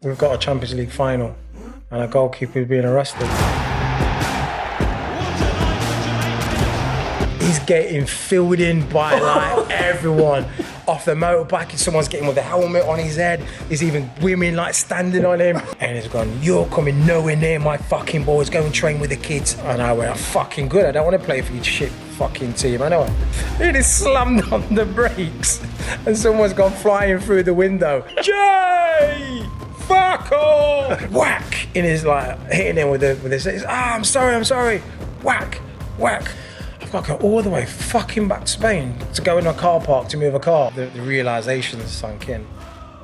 We've got a Champions League final and a goalkeeper is being arrested. He's getting filled in by like everyone. Off the motorbike, someone's getting with a helmet on his head. There's even women like standing on him. And he's gone, you're coming nowhere near my fucking boys. Go and train with the kids. And I went, fucking good. I don't want to play for your shit fucking team. I know it. He just slammed on the brakes and someone's gone flying through the window. Jay! Fuck off! Whack! In his like, hitting him with his, I'm sorry. Whack, whack. I've got to go all the way fucking back to Spain to go in a car park to move a car. The realisation sunk in.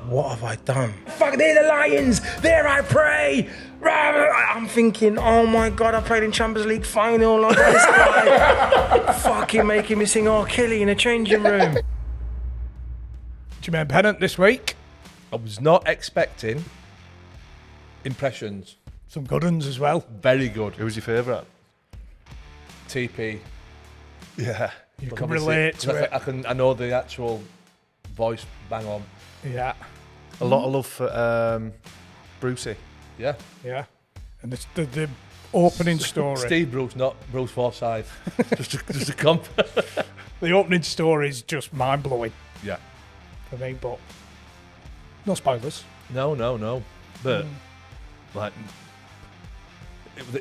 What have I done? Fuck, they're the Lions! There I pray! I'm thinking, oh my God, I played in Champions League final like this guy. Fucking making me sing R. Kelly in a changing room. Jermaine Pennant this week. I was not expecting impressions. Some good ones as well. Very good. Who's your favourite? TP. Yeah. You But can obviously, relate to it. I know the actual voice bang on. Yeah, A lot of love for Brucey. Yeah. yeah. And the opening story. Steve Bruce, not Bruce Forsyth. just a comp. The opening story is just mind blowing Yeah. for me, but no spoilers. No. But like,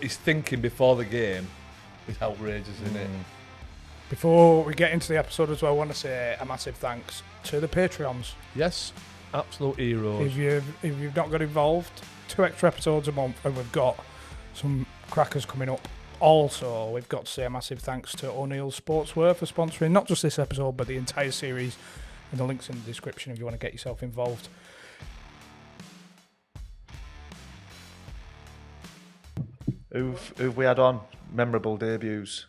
his thinking before the game is outrageous, isn't it? Before we get into the episode as well, I want to say a massive thanks to the Patreons. Yes, absolute heroes. If you've not got involved, 2 extra episodes a month, and we've got some crackers coming up. Also, we've got to say a massive thanks to O'Neills Sportswear for sponsoring not just this episode, but the entire series. And the link's in the description if you want to get yourself involved. Who've we had on? Memorable debuts.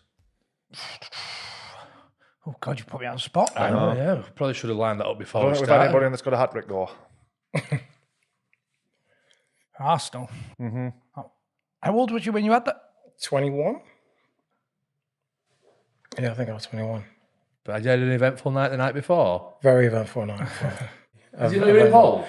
Oh God, you put me on the spot. I know, yeah. Probably should have lined that up I before don't we think we've had started. anybody that's got a hat-trick though. Arsenal. Mm-hmm. How old was you when you had that? 21? Yeah, I think I was 21. But I had an eventful night the night before. Very eventful night. Is you not involved?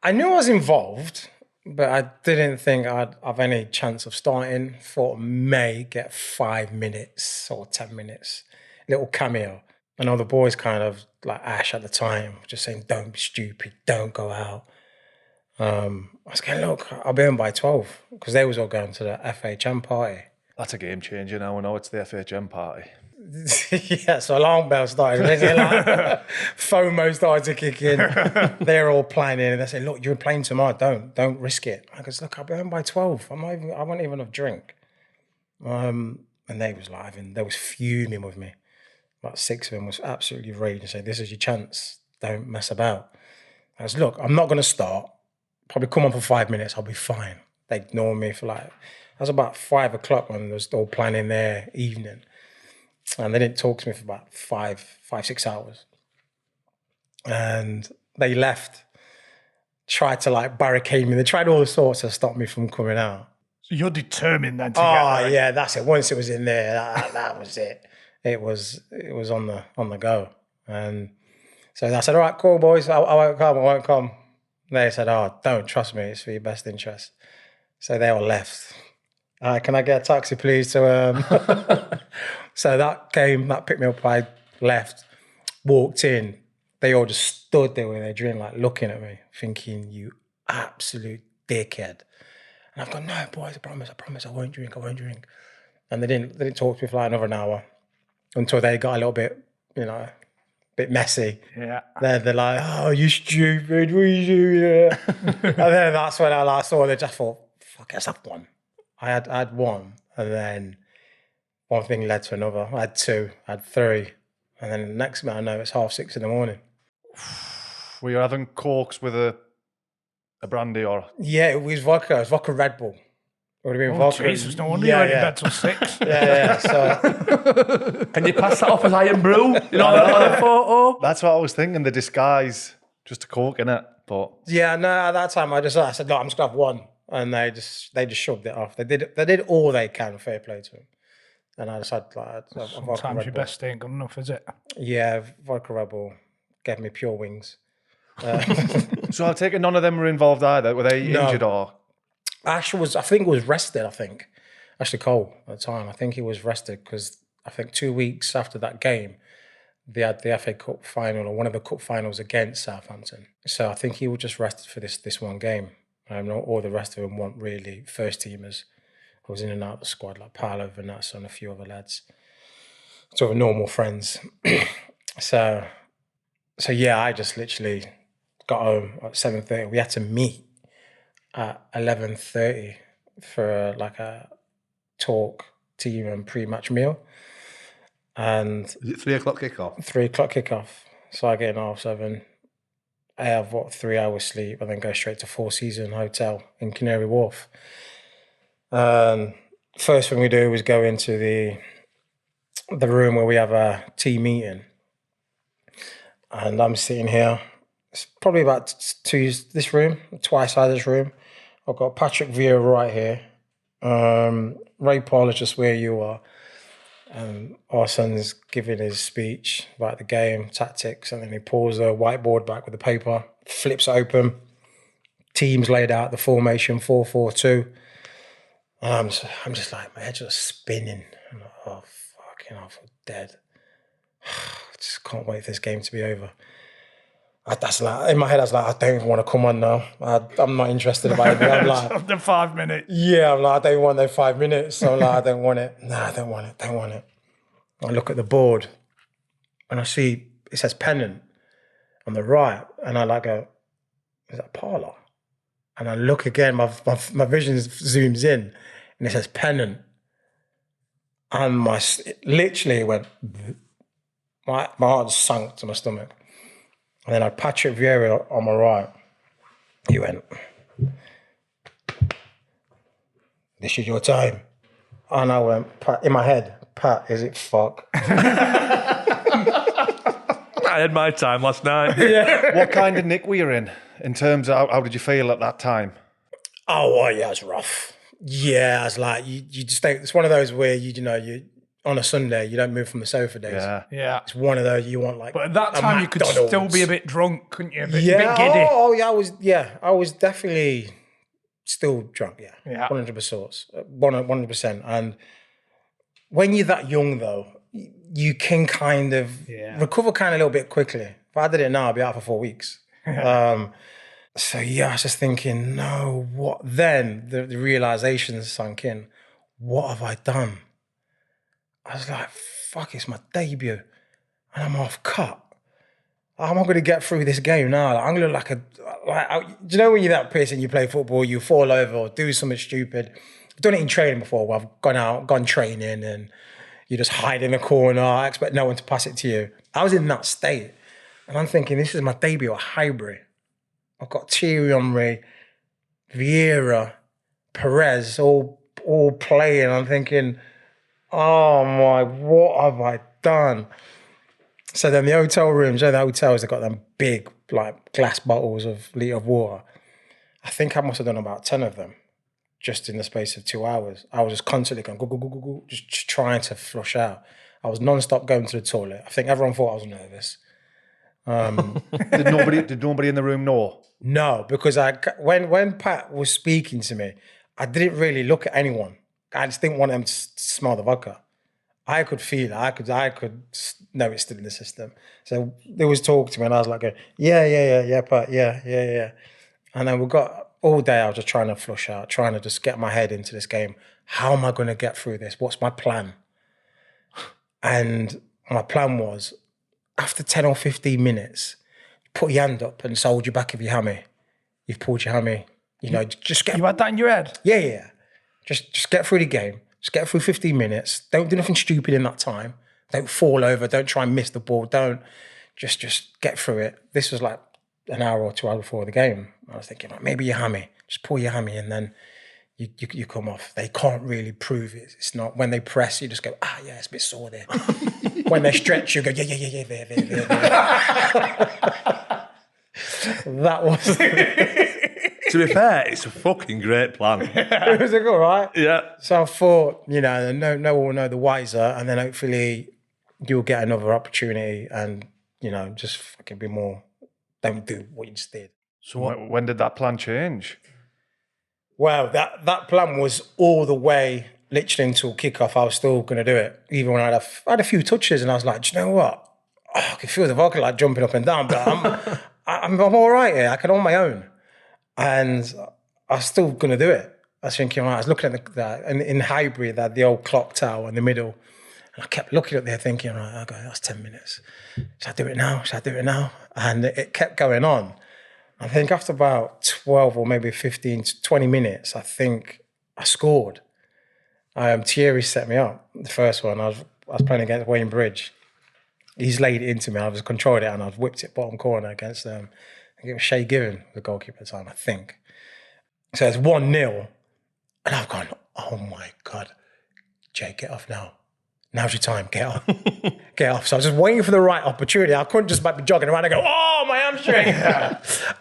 I knew I was involved, but I didn't think I'd have any chance of starting. Thought may get 5 minutes or 10 minutes. Little cameo. I know the boys kind of, like Ash at the time, just saying, don't be stupid, don't go out. I was going, look, I'll be home by 12, because they was all going to the FHM party. That's a game changer now. I know it's the FHM party. Yeah, so alarm bell started ringing, like, FOMO started to kick in. They're all planning, and they say, "Look, you're playing tomorrow. Don't risk it." I goes, "Look, I'll be home by 12. I won't even have a drink." And they was fuming with me. About 6 of them was absolutely raging, saying, "This is your chance. Don't mess about." I goes, "Look, I'm not going to start. Probably come on for 5 minutes. I'll be fine." They ignored me for that was about 5 o'clock when they was all planning their evening. And they didn't talk to me for about 6 hours. And they left, tried to like barricade me. They tried all sorts to stop me from coming out. So you're determined then to Oh get yeah, that's it. Once it was in there, that was it. It was on the go. And so I said, "All right, cool, boys. I won't come. They said, "Oh, don't, trust me. It's for your best interest." So they all left. Can I get a taxi, please? So that picked me up. I left, walked in. They all just stood there with their drink, like looking at me, thinking, "You absolute dickhead." And I've gone, "No, boys, I promise, I won't drink. And they didn't talk to me for like another hour until they got a little bit, bit messy. Yeah. They're like, "Oh, you stupid, what are you doing?" And then that's when I saw it. I just thought, fuck, let's have one. I had one, and then one thing led to another. I had 2, I had 3, and then the next minute I know it's 6:30 in the morning. Were you having cokes with a brandy or? Yeah, it was vodka. It was vodka Red Bull. It would have been Oh, vodka. Jesus, no wonder you went to bed till 6. Yeah. So Can you pass that off as Iron Brew? You know, on a photo? That's what I was thinking. The disguise, just a coke in it, but yeah, no. At that time, I said, "No, I'm just gonna have one," and they just shoved it off. They did all they can. Fair play to them. And I just had like a vodka Sometimes Red your Bull. best ain't good enough, is it? Yeah, vodka Red Bull gave me pure wings. So I take it none of them were involved either. Were they No. injured or? Ash was, I think, was rested. Ashley Cole at the time. I think he was rested because I think 2 weeks after that game, they had the FA Cup final or one of the cup finals against Southampton. So I think he was just rested for this one game. All the rest of them weren't really first teamers. I was in and out of the squad, like Paolo, Vanessa, and a few other lads. Sort of normal friends. So yeah, I just literally got home at 7:30. We had to meet at 11:30 for like a talk, team and pre-match meal. And Is it 3 o'clock kickoff? 3 o'clock kickoff. So I get in at 7:30. I have 3 hours sleep and then go straight to Four Seasons Hotel in Canary Wharf. First thing we do is go into the room where we have a team meeting. And I'm sitting here. It's probably about this room, twice out of this room. I've got Patrick Vieira right here. Ray Paul is just where you are. Our son's giving his speech about the game, tactics, and then he pulls a whiteboard back with the paper, flips it open. Teams laid out the formation 4-4-2. I'm just like, my head's just spinning. I'm like, oh, fucking hell, I feel dead. I just can't wait for this game to be over. That's like, in my head, I was like, I don't even want to come on now. I'm not interested about it. I'm like, After 5 minutes. yeah, I'm like, I don't even want those 5 minutes. So I'm like, I don't want it. No, I don't want it. I look at the board and I see it says Pennant on the right. And I like go, is that Parlour? And I look again, my vision zooms in and it says Pennant. And it literally went, my heart sunk to my stomach. And then I had Patrick Vieira on my right. He went, this is your time. And I went, Pat, in my head, Pat, is it fuck? I had my time last night. Yeah. What kind of nick were you in terms of how did you feel at that time? Oh, well, yeah, it was rough. Yeah, it's like, you just don't, it's one of those where, you on a Sunday, you don't move from the sofa days. Yeah. It's one of those you want like. But at that a time, you could McDonald's. still be a bit drunk, couldn't you? A bit Yeah, giddy. oh yeah, I was definitely still drunk, Yeah. 100%. And when you're that young though, you can kind of recover kind of a little bit quickly. If I did it now, I'd be out for 4 weeks. So yeah, I was just thinking, no, what then? The realization sunk in. What have I done? I was like, fuck, it's my debut. And I'm half cut. How am I going to get through this game now? Like, I'm going to look do you know when you're that person, you play football, you fall over or do something stupid? I've done it in training before where I've gone training and you just hide in a corner. I expect no one to pass it to you. I was in that state. And I'm thinking, this is my debut at Highbury. I've got Thierry Henry, Vieira, Perez, all playing. I'm thinking, oh my, what have I done? So then the hotel rooms, the hotels, they've got them big, like, glass bottles of litre of water. I think I must have done about 10 of them just in the space of 2 hours. I was just constantly going, go, just trying to flush out. I was non-stop going to the toilet. I think everyone thought I was nervous. Did nobody in the room know? No, because when Pat was speaking to me, I didn't really look at anyone. I just didn't want them to smell the vodka. I could feel it. I could know it's still in the system. So they was talking to me and I was like, yeah, Pat, yeah. And then we got all day, I was just trying to flush out, trying to just get my head into this game. How am I going to get through this? What's my plan? And my plan was, after 10 or 15 minutes, put your hand up and just hold your back of your hammy. You've pulled your hammy. Just get... You had that in your head? Yeah. Just get through the game. Just get through 15 minutes. Don't do nothing stupid in that time. Don't fall over. Don't try and miss the ball. Don't. Just get through it. This was like an hour or 2 hours before the game. I was thinking, maybe your hammy. Just pull your hammy and then you come off. They can't really prove it. It's not, when they press, you just go, yeah, it's a bit sore there. When they stretch, you go, yeah, there. That was... To be fair, it's a fucking great plan. It was all right. Yeah. So I thought, no one will know the wiser, and then hopefully you'll get another opportunity and, just fucking be more don't do what you just did. So when did that plan change? Well, that plan was all the way literally until kickoff. I was still going to do it, even when I had a few touches, and I was like, do you know what? Oh, I can feel the vocal like jumping up and down, but I'm all right here. I can hold my own, and I was still going to do it. I was thinking, right, I was looking at in Highbury, that the old clock tower in the middle, and I kept looking up there thinking, right, okay, that's 10 minutes. Should I do it now? Should I do it now? And it kept going on. I think after about 12 or maybe 15 to 20 minutes, I think I scored. Thierry set me up, the first one. I was playing against Wayne Bridge. He's laid it into me. I was controlled it, and I whipped it bottom corner against I think it was Shay Given, the goalkeeper at the time, I think. So it's 1-0. And I've gone, oh my God, Jay, get off now. Now's your time, get off. Get off. So I was just waiting for the right opportunity. I couldn't just be jogging around and go, oh, my hamstring.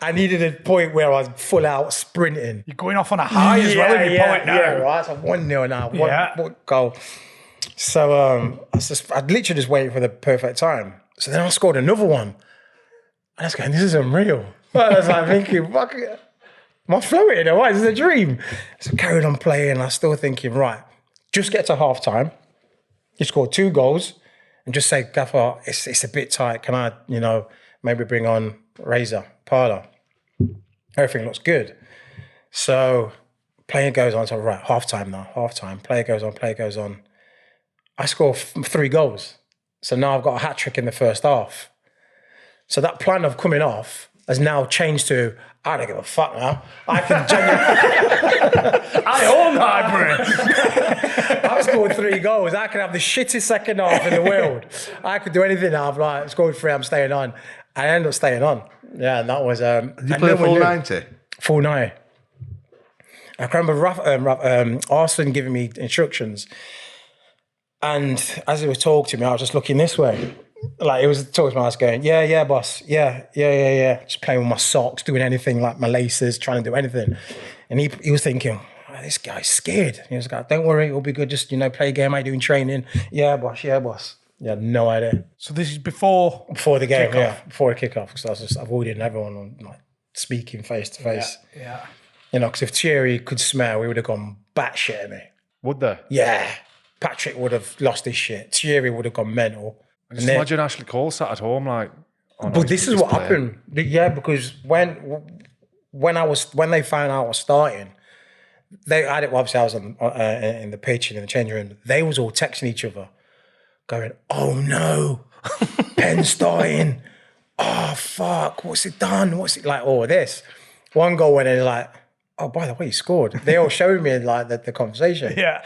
I needed a point where I was full out sprinting. You're going off on a high as well if you pull it now. Yeah, right. So 1-0 now. One goal. So I'd literally just waiting for the perfect time. So then I scored another one. And I was going, this is unreal. I was like thinking, fuck it. Am I floating or what? Is this a dream? So I carried on playing. I was still thinking, right, just get to half time. You scored 2 goals and just say, Gaffer, it's a bit tight. Can I, maybe bring on Razor, Parler? Everything looks good. So player goes on. So right, half time now, half time. Player goes on. I score 3 goals. So now I've got a hat trick in the first half. So that plan of coming off has now changed to, I don't give a fuck now. I can genuinely... I own Highbury. I've scored 3 goals. I can have the shittest second half in the world. I could do anything now. I've like scored 3, I'm staying on. I ended up staying on. Yeah, and that was... Did you play a full 90? Full 90. I can remember Arsene giving me instructions. And as he was talking to me, I was just looking this way. Like, it was talking to me, I was going, yeah, boss. Yeah. Just playing with my socks, doing anything, like my laces, trying to do anything. And he was thinking, oh, this guy's scared. He was like, don't worry, it'll be good. Just, play a game, I doing training. Yeah, boss. Yeah, no idea. So this is before the game, kick-off. Before the kickoff, because I was just avoiding everyone on like speaking face to face. Yeah. Because if Thierry could smell, we would have gone batshit at me. Would they? Yeah. Patrick would have lost his shit. Thierry would have gone mental. Just imagine Ashley Cole sat at home like... Oh, no, but this is what happened. Yeah, because when they found out I was starting, they had it. Obviously, I was in the pitch and in the changing room. They was all texting each other, going, "Oh no, Penn's starting. Oh fuck, what's it done? What's it like? All this." One goal went in like, "Oh, by the way, he scored." They all showed me like the conversation. Yeah.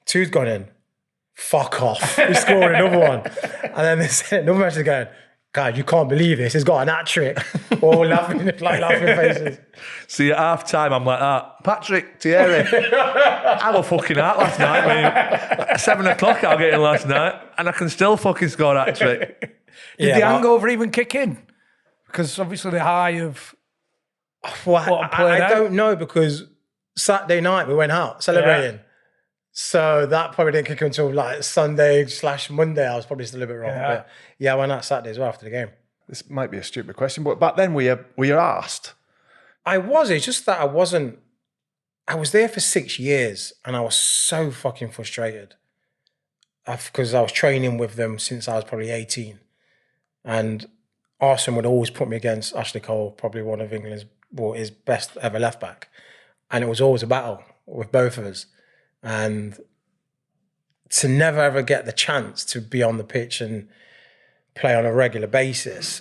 2's gone in. Fuck off. He scored another one. And then they said, another match is going, God, you can't believe this. He's got an hat trick. All laughing faces. See, at half time, I'm like that. Patrick, Thierry, I was fucking out last night. At 7 o'clock, I'll get in last night, and I can still fucking score a hat trick. Did the hangover even kick in? Because obviously the high of... Well, I don't know, because Saturday night we went out celebrating. Yeah. So that probably didn't kick in until like Sunday/Monday. I was probably still a bit wrong. Yeah. But I went out Saturday as well after the game. This might be a stupid question, but back then were you asked? I was. It's just that I wasn't. I was there for 6 years and I was so fucking frustrated because I was training with them since I was probably 18. And Arsene would always put me against Ashley Cole, probably one of England's, his best ever left back. And it was always a battle with both of us. And to never ever get the chance to be on the pitch and play on a regular basis,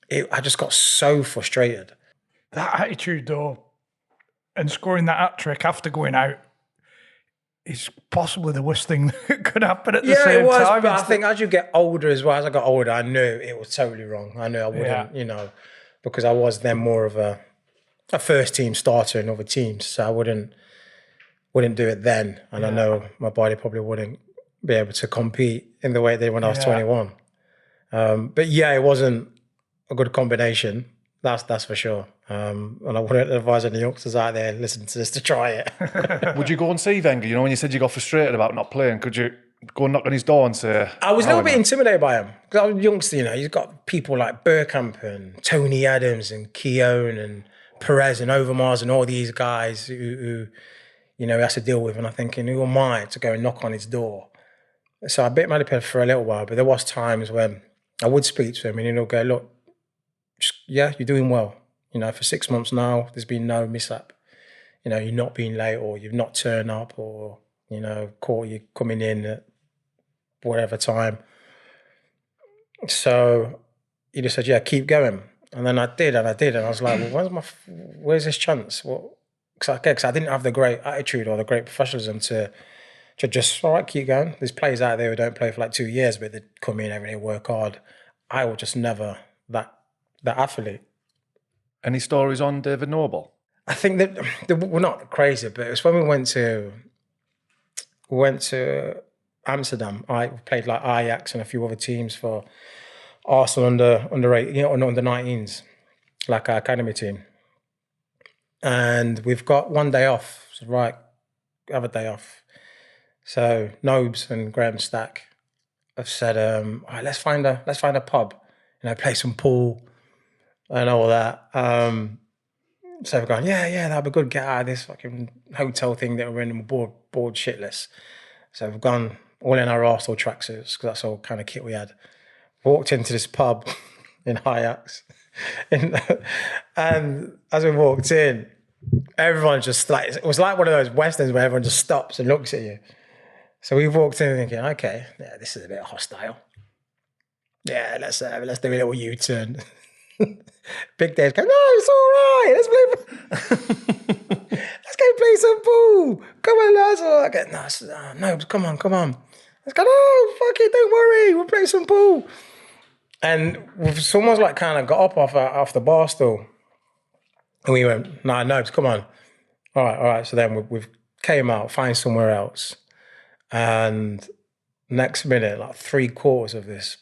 I just got so frustrated. That attitude, though, and scoring that hat trick after going out is possibly the worst thing that could happen at the same time. Yeah, it was, but I think as you get older as well, as I got older, I knew it was totally wrong. I knew I wouldn't, because I was then more of a first team starter in other teams, so I wouldn't do it then. And I know my body probably wouldn't be able to compete in the way it did when I was 21. But it wasn't a good combination. That's for sure. And I wouldn't advise any youngsters out there listening to this to try it. Would you go and see Wenger? When you said you got frustrated about not playing, could you go and knock on his door and say... I was a little bit intimidated by him because I was a youngster, you know. He's got people like Burkamp and Tony Adams and Keown and Perez and Overmars and all these guys who you know, he has to deal with. And I'm thinking, who am I to go and knock on his door? So I bit my lip for a little while, but there was times when I would speak to him and he'll go, look, yeah, you're doing well. You know, for 6 months now, there's been no mishap. You know, you're not being late or you've not turned up or, you know, caught you coming in at whatever time. So he just said, yeah, keep going. And then I did. And I was like, well, where's this chance? Well, because I didn't have the great attitude or the great professionalism to just, all right, keep going. There's players out there who don't play for like 2 years, but they come in every day, work hard. I was just never that athlete. Any stories on David Noble? I think that we're not crazy, but it was when we went to Amsterdam. I played like Ajax and a few other teams for Arsenal under 8, you know, under 19s, like our academy team. And we've got one day off. So right, have a day off. So Nobes and Graham Stack have said, all right, let's find a pub, you know, play some pool and all that. So we're going, yeah, that'd be good. Get out of this fucking hotel thing that we're in and we're bored shitless. So we've gone all in our Arsenal tracksuits because that's all kind of kit we had. Walked into this pub in Ajax. And as we walked in, everyone just like, it was like one of those westerns where everyone just stops and looks at you. So we walked in thinking, okay, yeah, this is a bit hostile. Yeah, let's do a little U-turn. Big Dave's going, no, it's all right. Let's go play some pool. Come on, lads. I go, no, come on. Let's go, no, fuck it, don't worry. We'll play some pool. And someone's like kind of got up off the bar stool. And we went, no, come on. All right. So then we've came out, find somewhere else. And next minute, like 3/4 of this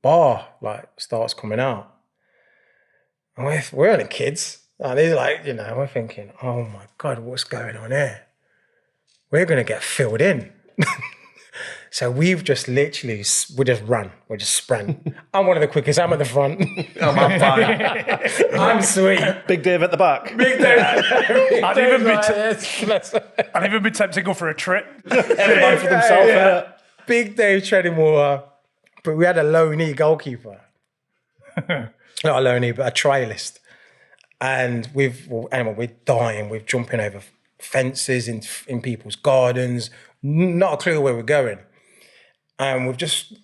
bar like starts coming out. And we're only kids. And they're like, you know, we're thinking, oh my God, what's going on here? We're going to get filled in. So we've just literally, we just run. We just sprint. I'm one of the quickest. I'm at the front. I'm fine. I'm sweet. Big Dave at the back. Big Dave. I'd even be tempted to go for a trip. Everyone for themselves. Yeah. Big Dave treading water. But we had a low knee goalkeeper. Not a low knee, but a trialist. And we're dying. We're jumping over fences in people's gardens. Not a clue where we're going. And we've just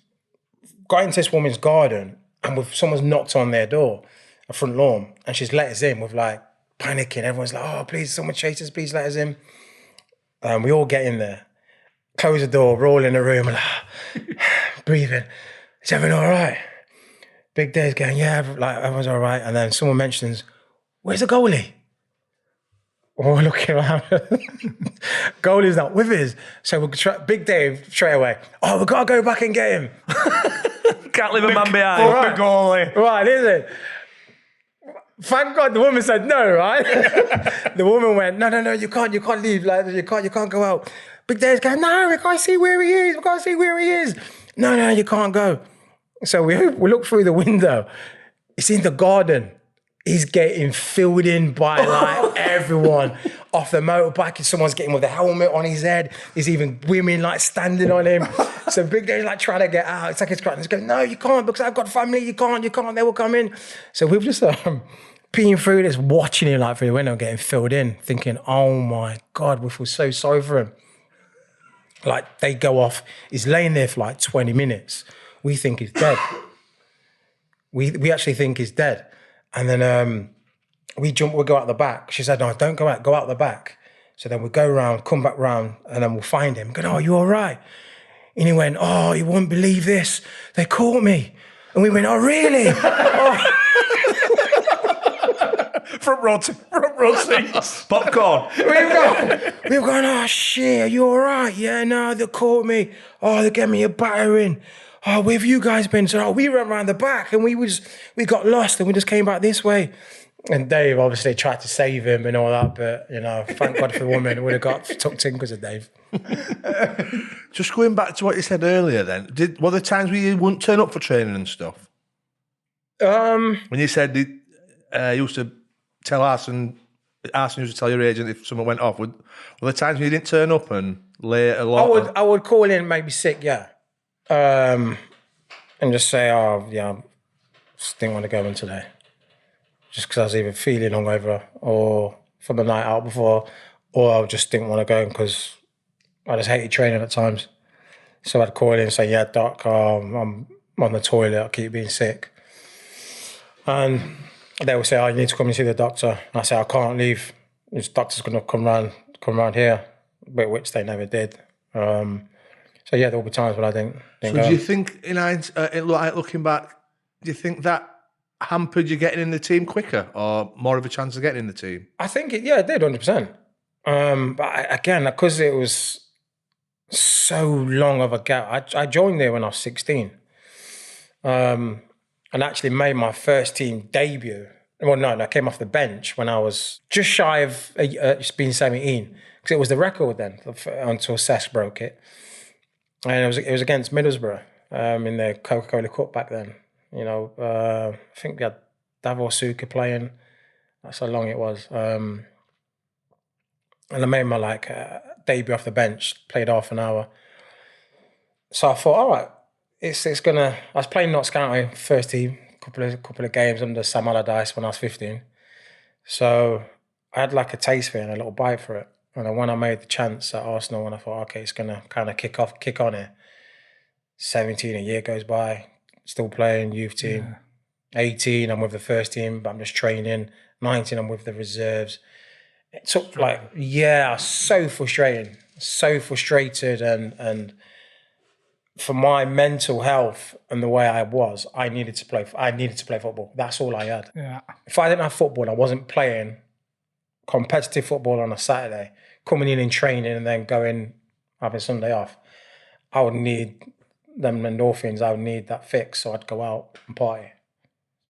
got into this woman's garden and someone's knocked on their door, a front lawn, and she's let us in. We're like panicking. Everyone's like, oh, please, someone chase us, please let us in. We all get in there, close the door, we're all in the room, like, breathing. Is everyone all right? Big Dave's going, yeah, like everyone's all right. And then someone mentions, where's the goalie? We're looking around. Goalie's not with us. So Big Dave straight away, oh, we've got to go back and get him. Can't leave a man behind. Right. The goalie. Right, is it? Thank God the woman said no, right? The woman went, no, you can't leave. Like, you can't go out. Big Dave's going, no, we can't see where he is. No, you can't go. So we look through the window. It's in the garden. He's getting filled in by like everyone off the motorbike. Someone's getting with a helmet on his head. There's even women like standing on him. So Big Dave's like trying to get out. It's like he's crying. He's going, no, you can't because I've got family. You can't. They will come in. So we've just peeing through this, watching him like through the window, getting filled in, thinking, oh my God, we feel so sorry for him. Like they go off. He's laying there for like 20 minutes. We think he's dead. We actually think he's dead. And then we go out the back. She said, no, don't go out, go out the back. So then we go around, come back round, and then we'll find him. Go, oh, you all right? And he went, oh, you won't believe this. They caught me. And we went, oh, really? Oh. Front row seats. Popcorn. We were going, oh, shit, are you all right? Yeah, no, they caught me. Oh, they gave me a battering. Oh, where have you guys been? So we went around the back and we got lost and we just came back this way. And Dave obviously tried to save him and all that, but, you know, thank God for the woman. Would have got tucked in because of Dave. Just going back to what you said earlier then, were there times where you wouldn't turn up for training and stuff? When you said you used to tell Arsene used to tell your agent if someone went off, were there times when you didn't turn up and late a lot? I would call in maybe sick, yeah. And just say, oh, yeah, I just didn't want to go in today. Just because I was either feeling hungover or from the night out before, or I just didn't want to go because I just hated training at times. So I'd call in and say, yeah, doc, I'm on the toilet, I keep being sick. And they would say, oh, you need to come and see the doctor. And I say, I can't leave. This doctor's going to come round here, which they never did. So yeah, there will be times when I didn't go. Do you think, looking back, do you think that hampered you getting in the team quicker or more of a chance of getting in the team? I think it did, 100%. But again, because it was so long of a gap, I joined there when I was 16. And actually made my first team debut. Well, no, I came off the bench when I was just shy of being 17, because it was the record then until Cess broke it. And it was against Middlesbrough in the Coca-Cola Cup back then. You know, I think we had Davor Suker playing. That's how long it was. And I made my debut off the bench, played half an hour. So I thought, all right, it's gonna. I was playing Notts County first team, couple of games under Sam Allardyce when I was 15. So I had like a taste for it and a little bite for it. And then when I made the chance at Arsenal, and I thought, okay, it's gonna kind of kick on here. 17, a year goes by, still playing youth team. Yeah. 18, I'm with the first team, but I'm just training. 19, I'm with the reserves. It took so frustrated, and for my mental health and the way I was, I needed to play football. That's all I had. Yeah. If I didn't have football, I wasn't playing competitive football on a Saturday, coming in and training and then going, having Sunday off, I would need them endorphins. I would need that fix, so I'd go out and party.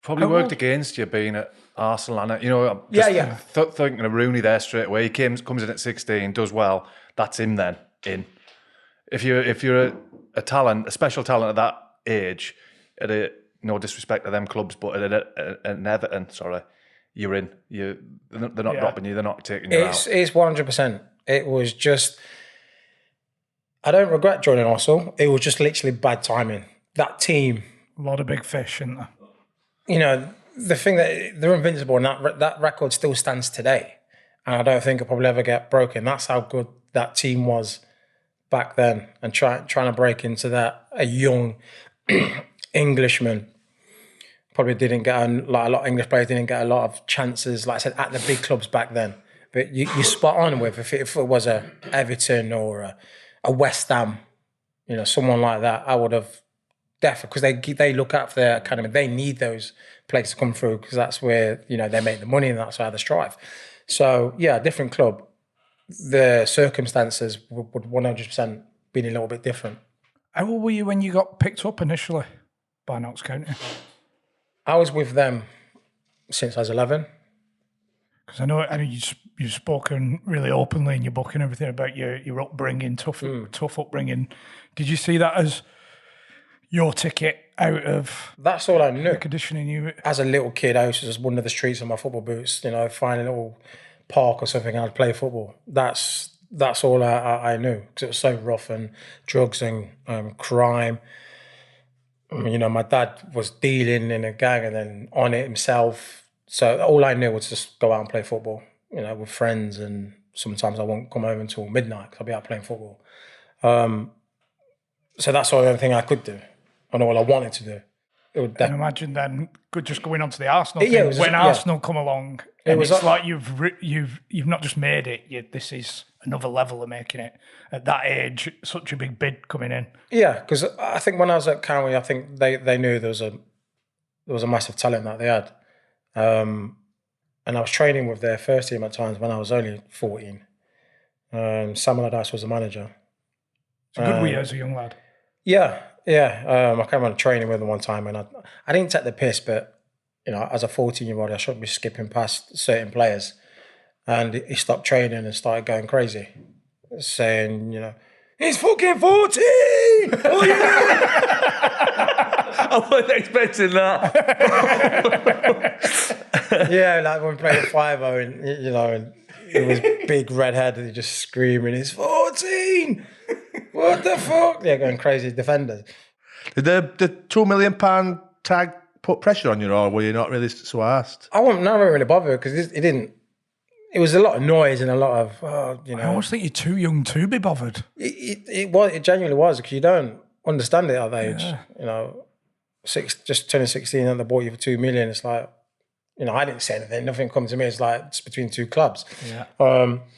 Probably worked against you being at Arsenal, and thinking of Rooney there straight away. He comes in at 16, does well. That's him then in. If you're a talent, a special talent at that age, no disrespect to them clubs, but at an Everton, you're in. They're not dropping you. They're not taking you out. It's 100%. It was just. I don't regret joining Arsenal. It was just literally bad timing. That team. A lot of big fish, isn't there? You know, the thing that they're invincible, and that record still stands today. And I don't think it'll probably ever get broken. That's how good that team was back then. And trying to break into that, a young Englishman probably didn't get a lot of English players didn't get a lot of chances, like I said, at the big clubs back then. But you spot on with if it was a Everton or a West Ham, you know, someone like that, I would have definitely, because they look out for their academy. They need those players to come through because that's where, you know, they make the money and that's how they strive. So yeah, different club. The circumstances would 100% been a little bit different. How old were you when you got picked up initially by Notts County? I was with them since I was 11. Because I know you've spoken really openly in your book and everything about your upbringing, tough upbringing. Did you see that as your ticket out of? That's all I knew. The conditioning you as a little kid, I used to just wander the streets in my football boots. You know, find a little park or something, and I'd play football. That's all I knew, because it was so rough, and drugs and crime. You know, my dad was dealing in a gang and then on it himself. So all I knew was just go out and play football, you know, with friends. And sometimes I won't come home until midnight because I'll be out playing football. So that's the only thing I could do and all I wanted to do. I can imagine then just going on to the Arsenal thing. When Arsenal come along, it's like you've not just made it. This is another level of making it at that age. Such a big bid coming in. Yeah, because I think when I was at County, I think they knew there was a massive talent that they had, and I was training with their first team at times when I was only 14. Sam Allardyce was the manager. It's good were you as a young lad? Yeah. I came on training with him one time, and I didn't take the piss, but as a 14-year-old, I shouldn't be skipping past certain players. And he stopped training and started going crazy, saying, he's fucking 14! Oh, yeah! I wasn't expecting that. Yeah, like when we played at 5-0 and, and it was big redhead, just screaming, he's 14! What the fuck? Yeah, going crazy defenders. Did the £2 million tag put pressure on you, or were you not really so asked? I wasn't really bothered because it didn't. It was a lot of noise and a lot of, I always think you're too young to be bothered. It genuinely was, because you don't understand it at that age. Yeah. Just turning 16 and they bought you for 2 million. It's like, I didn't say anything. Nothing come to me. It's like it's between two clubs. Yeah.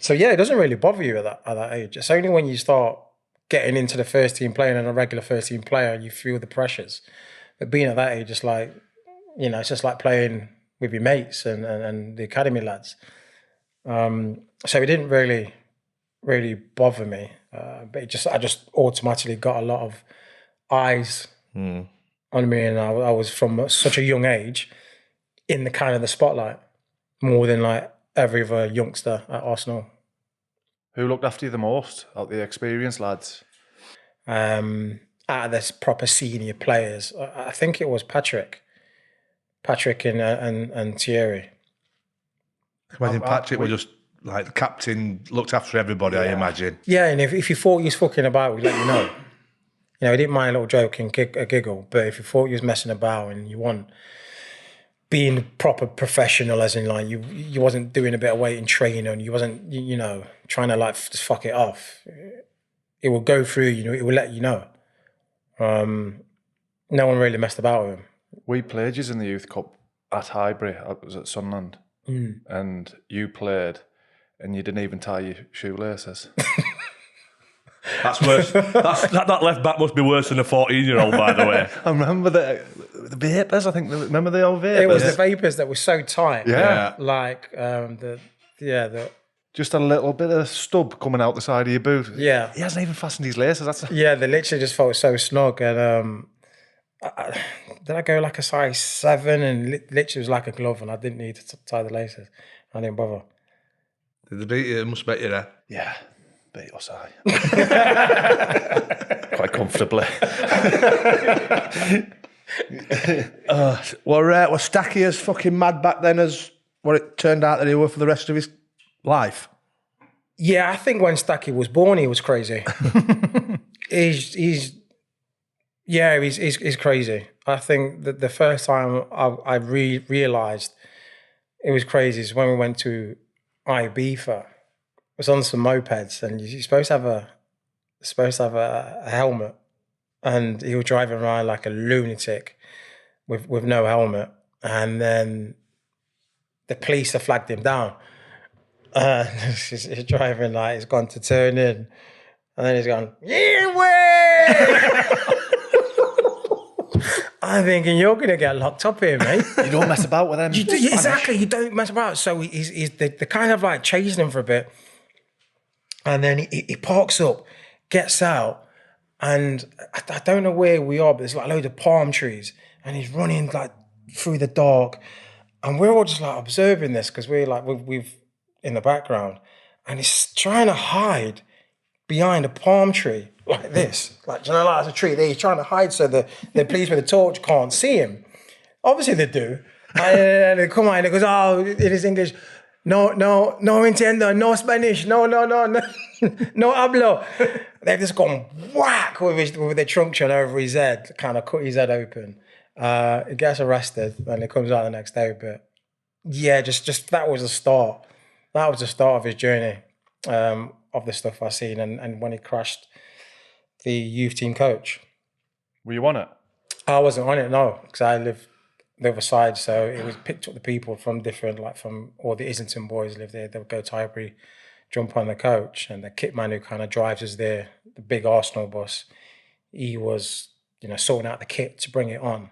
So yeah, it doesn't really bother you at that age. It's only when you start getting into the first team, playing and a regular first team player, you feel the pressures. But being at that age, it's like, it's just like playing with your mates and the academy lads. So it didn't really bother me. But I just automatically got a lot of eyes on me, and I was from such a young age in the kind of the spotlight more than like every other youngster at Arsenal. Who looked after you the most out the experienced lads? Out of this proper senior players, I think it was Patrick and Thierry. Imagine Patrick was just like the captain, looked after everybody, I imagine. Yeah, and if you thought he was fucking about, we'd let you know. He didn't mind a little joke and a giggle, but if you thought he was messing about and you want being proper professional, as in like you wasn't doing a bit of weight and training, and you wasn't trying to like just fuck it off, it will go through. It will let you know. No one really messed about with him. We played you in the Youth Cup at Highbury. I was at Sunderland, and you played, and you didn't even tie your shoelaces. That's worse. That left back must be worse than a 14-year-old, by the way. I remember the vapors. I think. Remember the old vapors? It was the vapors that were so tight. Yeah. Like just a little bit of stub coming out the side of your boot. Yeah. He hasn't even fastened his laces. Yeah, they literally just felt so snug. And did I go like a size 7? And literally was like a glove, and I didn't need to tie the laces. I didn't bother. Did they beat you? It must beat you there. Yeah. Beat us, quite comfortably. Was Stacky as fucking mad back then as what it turned out that he were for the rest of his life? Yeah, I think when Stacky was born, he was crazy. he's crazy. I think that the first time I realised it was crazy is when we went to Ibiza. Was on some mopeds, and you're supposed to have a helmet, and he was driving around like a lunatic with no helmet, and then the police have flagged him down. He's driving like he's gone to turn in, and then he's gone, yeah, way! I'm thinking, you're going to get locked up here, mate. You don't mess about with them. Exactly, you don't mess about. So they're kind of like chasing him for a bit. And then he parks up, gets out, and I don't know where we are, but there's like a load of palm trees, and he's running like through the dark, and we're all just like observing this because we're like we've in the background, and he's trying to hide behind a palm tree like this, like like there's a tree there. He's trying to hide so the police with the torch can't see him. Obviously they do, and they come out and he goes, "Oh, it is English." No entiendo, no Spanish, no hablo. They've just gone whack with their trunk shot over his head, kind of cut his head open. He gets arrested, and he comes out the next day. But yeah, just that was the start. That was the start of his journey, of the stuff I've seen. And when he crashed the youth team coach. Were you on it? I wasn't on it, no, because I live the other side, so it was picked up the people from different, like from all the Islington boys live there. They would go to Highbury, jump on the coach, and the kit man who kind of drives us there, the big Arsenal boss, he was, sorting out the kit to bring it on.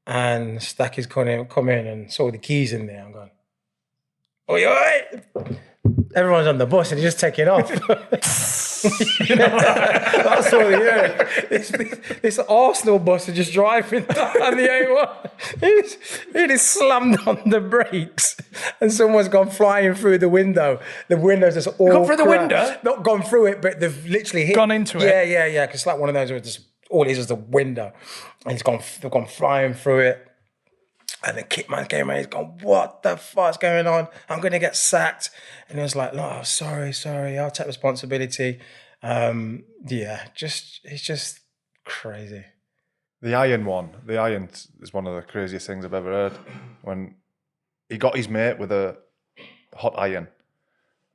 And Stacky's come in and saw the keys in there. I'm going, "Oh, you all right?" Everyone's on the bus and he's just taking off. That's all he heard. This Arsenal bus is just driving down the A1. He just slammed on the brakes and someone's gone flying through the window. The window's just all Gone through the window? Not gone through it, but they've literally hit. Gone into it? Yeah. Because it's like one of those where just all it is the window. And they've gone flying through it. And the kit man came out, he's gone, what the fuck's going on? I'm going to get sacked. And he was like, no, sorry, I'll take responsibility. It's just crazy. The iron is one of the craziest things I've ever heard. When he got his mate with a hot iron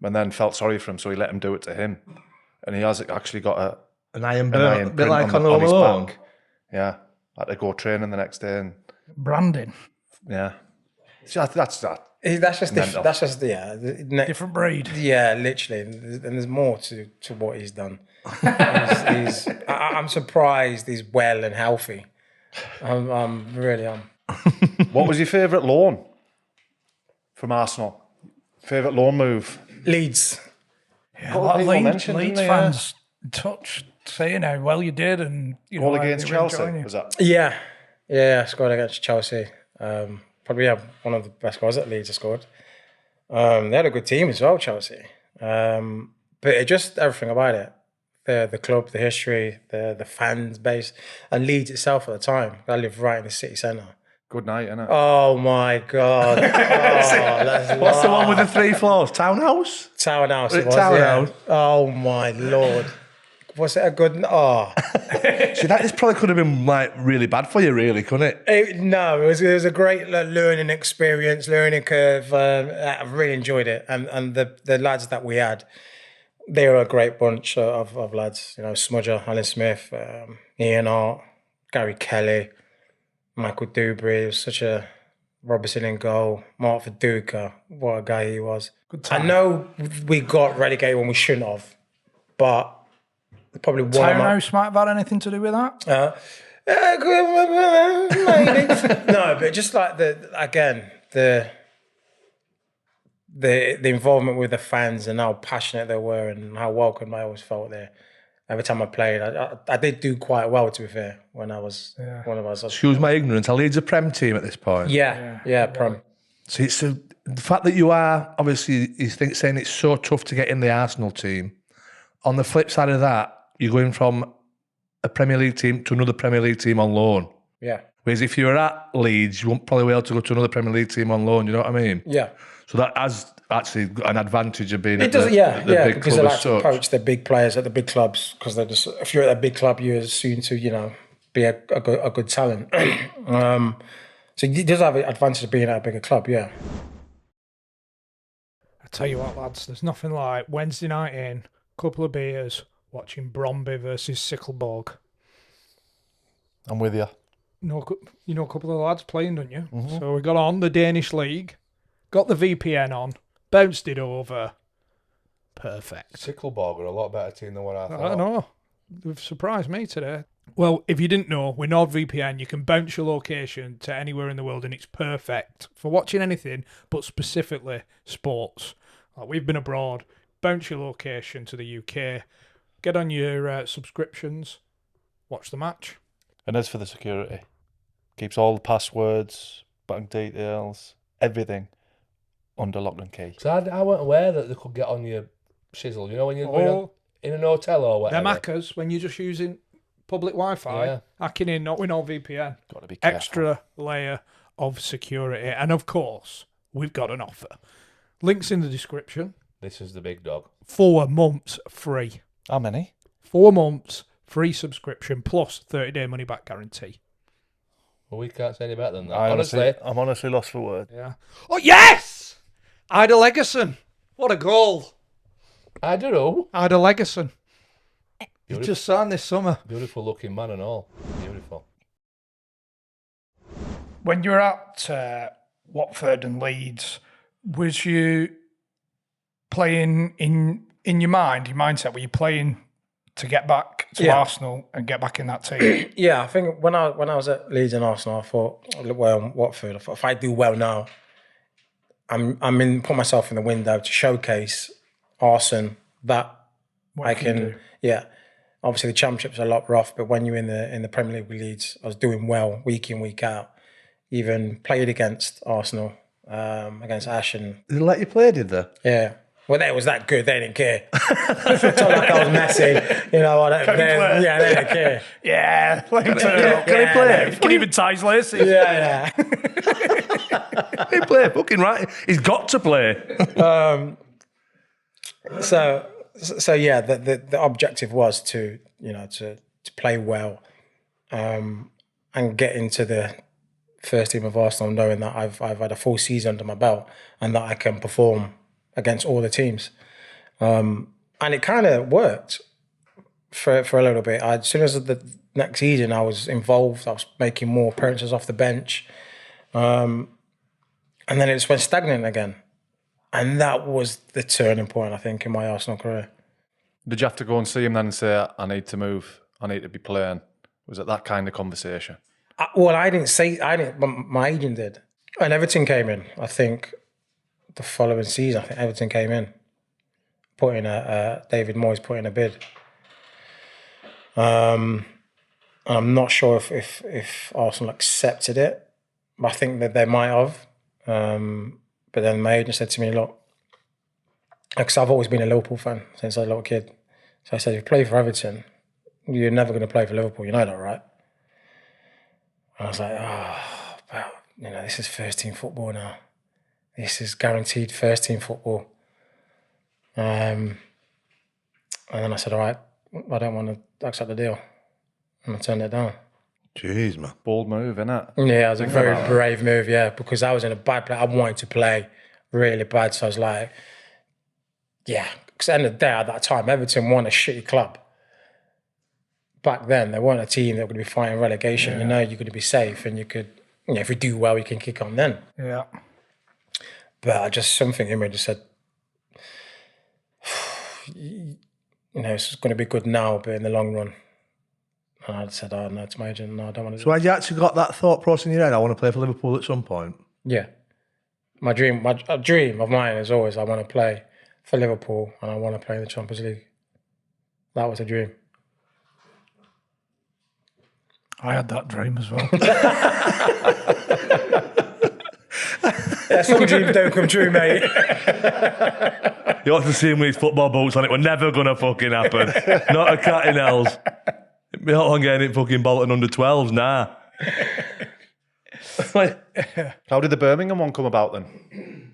and then felt sorry for him, so he let him do it to him. And he has actually got an iron burn, a bit like on his Home back. Yeah. Had to go training the next day. And Branding. yeah. So that's that. That's just Different breed. Yeah, literally. And there's more to what he's done. I'm surprised he's well and healthy. I'm really. What was your favourite loan from Arsenal? Favourite loan move? Leeds. Yeah, a lot of Leeds fans saying how well you did, and all against Chelsea. Was that? Yeah, scored against Chelsea. Probably one of the best goals that Leeds have scored. They had a good team as well, Chelsea. But it just everything about it. The club, the history, the fans base, and Leeds itself at the time. I lived right in the city centre. Good night, innit? Oh my God. What's the one with the 3 floors? Townhouse? Townhouse. It was, Townhouse. Yeah. Oh my Lord. Was it a good... Oh. See, this probably could have been like really bad for you, really, couldn't it? No, it was a great learning experience, learning curve. I really enjoyed it. And the lads that we had, they were a great bunch of lads. You know, Smudger, Alan Smith, Ian Hart, Gary Kelly, Michael Dewberry. It was such a... Robertson in goal, Mark Viduka, what a guy he was. Good time. I know we got relegated when we shouldn't have, but probably one Townhouse might have had anything to do with that. Maybe. No, but just like the involvement with the fans and how passionate they were and how welcome I always felt there. Every time I played, I did do quite well, to be fair, when I was one of us. Excuse my ignorance. Are Leeds a Prem team at this point? Yeah, Prem. So the fact that you are, obviously, saying it's so tough to get in the Arsenal team. On the flip side of that, you're going from a Premier League team to another Premier League team on loan. Yeah. Whereas if you were at Leeds, you won't probably be able to go to another Premier League team on loan. You know what I mean? Yeah. So that has actually an advantage of being it at does, the big because club they like as to such. poach the big players at the big clubs because they're just, if you're at a big club, you're soon to, be a good talent. So it does have an advantage of being at a bigger club, yeah. I tell you what, lads, there's nothing like Wednesday night in, couple of beers, watching Bromby versus Sickleborg. I'm with you. You know a couple of lads playing, don't you? Mm-hmm. So we got on the Danish league, got the VPN on, bounced it over. Perfect. Sickleborg are a lot better team than what I thought. I know. They've surprised me today. Well, if you didn't know, with NordVPN, you can bounce your location to anywhere in the world, and it's perfect for watching anything, but specifically sports. Like we've been abroad, bounce your location to the UK, get on your subscriptions, watch the match. And as for the security, keeps all the passwords, bank details, everything under lock and key. So I weren't aware that they could get on your shizzle. You know when you're going in an hotel or whatever. Them hackers, when you're just using public Wi-Fi, hacking in, not with NordVPN. Got to be careful. Extra layer of security. And of course, we've got an offer. Links in the description. This is the big dog. 4 months free. How many? 4 months free subscription plus 30-day money-back guarantee. Well, we can't say any better than that. I'm honestly lost for words. Yeah. Oh, yes! Ida Legerson. What a goal. I don't know. Ida Legerson. He just signed this summer. Beautiful looking man and all. Beautiful. When you were at Watford and Leeds, was you playing in your mindset? Were you playing to get back to Arsenal and get back in that team? Yeah, I think when I was at Leeds and Arsenal, I thought, Watford, if I do well now, put myself in the window to showcase Arsenal that What can you do? Yeah. Obviously, the Championship's a lot rough, but when you're in the Premier League with Leeds, I was doing well week in, week out. Even played against Arsenal, against Ashen. Did they let you play, did they? Yeah. Well, they was that good. They didn't care. It's not like I was Messi. You know, they didn't care. Yeah, let him turn up. Can he play? Can even tie his laces. Yeah. He play, fucking right. He's got to play. So yeah, the objective was to play well, and get into the first team of Arsenal, knowing that I've had a full season under my belt and that I can perform against all the teams. And it kind of worked for a little bit. As soon as the next season I was involved, I was making more appearances off the bench. And then it just went stagnant again. And that was the turning point, I think, in my Arsenal career. Did you have to go and see him then and say, I need to move, I need to be playing? Was it that kind of conversation? I didn't, my agent did. And Everton came in, I think, the following season. I think Everton came in, David Moyes put in a bid. I'm not sure if Arsenal accepted it, but I think that they might have. But then my agent said to me, look, because I've always been a Liverpool fan since I was a little kid. So I said, if you play for Everton, you're never going to play for Liverpool. You know that, right? And I was like, but this is first team football now. This is guaranteed first team football. And then I said, all right, I don't want to accept the deal. And I turned it down. Jeez, man. Bold move, innit? Yeah, it was a very brave move, yeah, because I was in a bad place. I wanted to play really bad. So I was like, yeah, because at the end of the day, at that time, Everton won a shitty club. Back then, they weren't a team that were going to be fighting relegation. Yeah. You're going to be safe, and you could, if you do well, you can kick on then. Yeah. But something in me just said, it's going to be good now, but in the long run. And I said, oh, no, to my agent, no, I don't want to do it. So had you actually got that thought process in your head, I want to play for Liverpool at some point? Yeah. A dream of mine is always I want to play for Liverpool and I want to play in the Champions League. That was a dream. I had that dream as well. Yeah, some dreams don't come true, mate. You ought to see him with his football boots on. It were never going to fucking happen. Not a cat in hells. Be not long getting it fucking Bolton under 12s, nah. How did the Birmingham one come about then?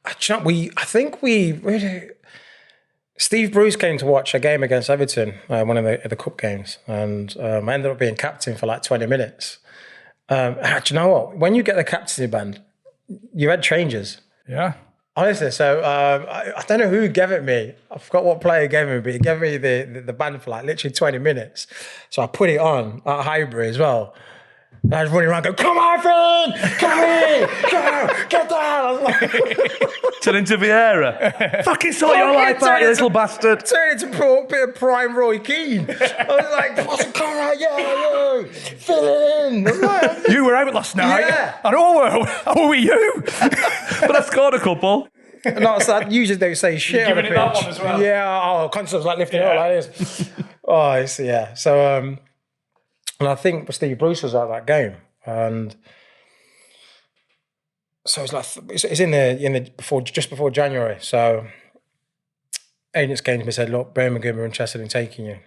I think we really... Steve Bruce came to watch a game against Everton, one of the cup games, and I ended up being captain for like 20 minutes. Do you know what? When you get the captaincy band, your head changes. Yeah. Honestly, so I don't know who gave it me. I forgot what player gave it me, but he gave me the band for like literally 20 minutes. So I put it on at Highbury as well. And I was running around going, come on, Finn! Come here! Come, get down! I was like... Turn into Vieira. Fucking sort your life out, you little bastard. Turn into a bit of prime Roy Keane. I was like, come on, yeah, fill it in. Like, you were out last night. Yeah. I know, how were you? But I scored a couple. No, so I usually don't say shit on the pitch. That one as well. Yeah, Constance like lifting it up like this. Yeah. So, and I think Steve Bruce was at that game, and so it's like it's in the just before January. So agents came to me and said, "Look, Birmingham are interested in taking you."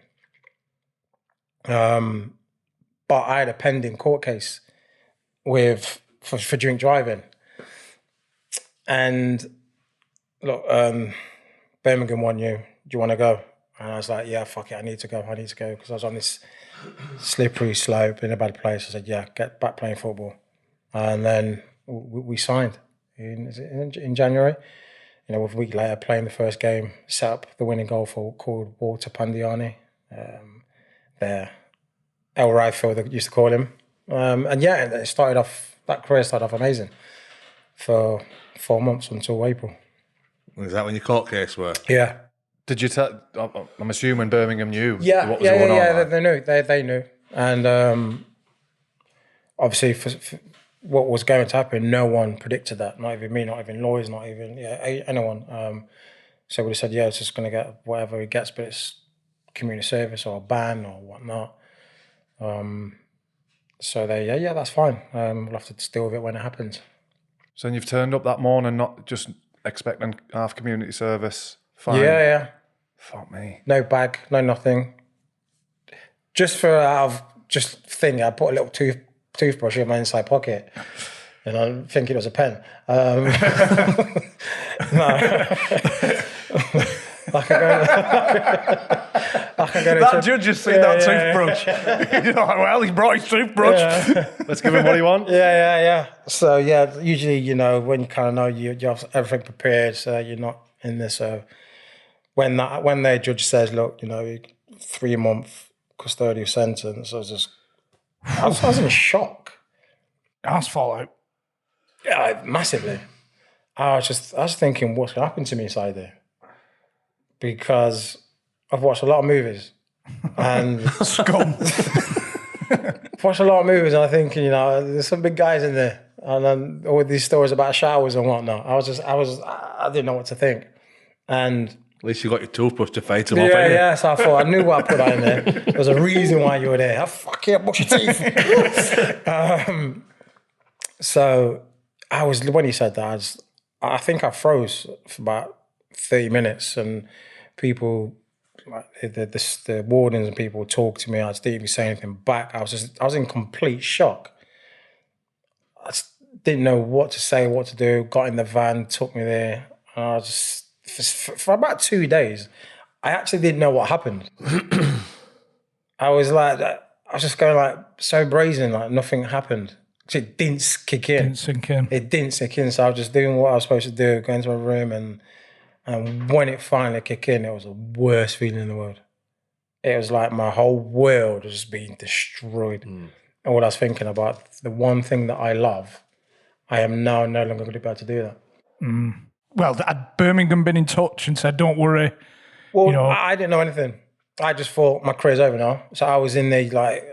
But I had a pending court case for drink driving, and look, Birmingham want you. Do you want to go? And I was like, yeah, fuck it, I need to go because I was on this slippery slope in a bad place. I said, yeah, get back playing football. And then we signed in January. A week later, playing the first game, set up the winning goal called Walter Pandiani. There, El Rifle, they used to call him. And yeah, that career started off amazing for 4 months until April. Is that when your court case were? Yeah. Did you tell? I'm assuming Birmingham knew. Yeah, what was going on. Yeah. They knew. They knew, and obviously for what was going to happen, no one predicted that. Not even me. Not even lawyers. Not even anyone. So we said, yeah, it's just going to get whatever he gets, but it's community service or a ban or whatnot. So yeah, that's fine. We'll have to deal with it when it happens. So you've turned up that morning, not just expecting half community service. Fine. Yeah. Fuck me. No bag, no nothing. Just for I put a little toothbrush in my inside pocket, and I'm thinking it was a pen. That judge has seen that toothbrush. You're like, well, he's brought his toothbrush. Yeah. Let's give him what he wants. Yeah. So yeah, usually when you kind of know you have everything prepared, so you're not in this. So when the judge says, look, 3-month custodial sentence, I was in shock. That's fallout. Yeah, massively. I was thinking, what's going to happen to me inside there? Because I've watched a lot of movies and Scum. watched a lot of movies, and I'm thinking, there's some big guys in there, and then all these stories about showers and whatnot. I didn't know what to think, and at least you got your toothbrush to fight them off. Yeah. So I thought I knew what I put in there. There was a reason why you were there. Oh, fuck yeah, brush your teeth. So when he said that, I think I froze for about 30 minutes, and people, like the wardens and people talked to me. I didn't even say anything back. I was in complete shock. I just didn't know what to say, what to do. Got in the van, took me there. And I was for about 2 days, I actually didn't know what happened. I was just going like so brazen, like nothing happened. It didn't kick in. It didn't sink in. So I was just doing what I was supposed to do, going to my room, and when it finally kicked in, it was the worst feeling in the world. It was like my whole world was just being destroyed. And what I was thinking about, the one thing that I love, I am now no longer going to be able to do that. Well, had Birmingham been in touch and said, don't worry? Well, I didn't know anything. I just thought my career's over now. So I was in there like,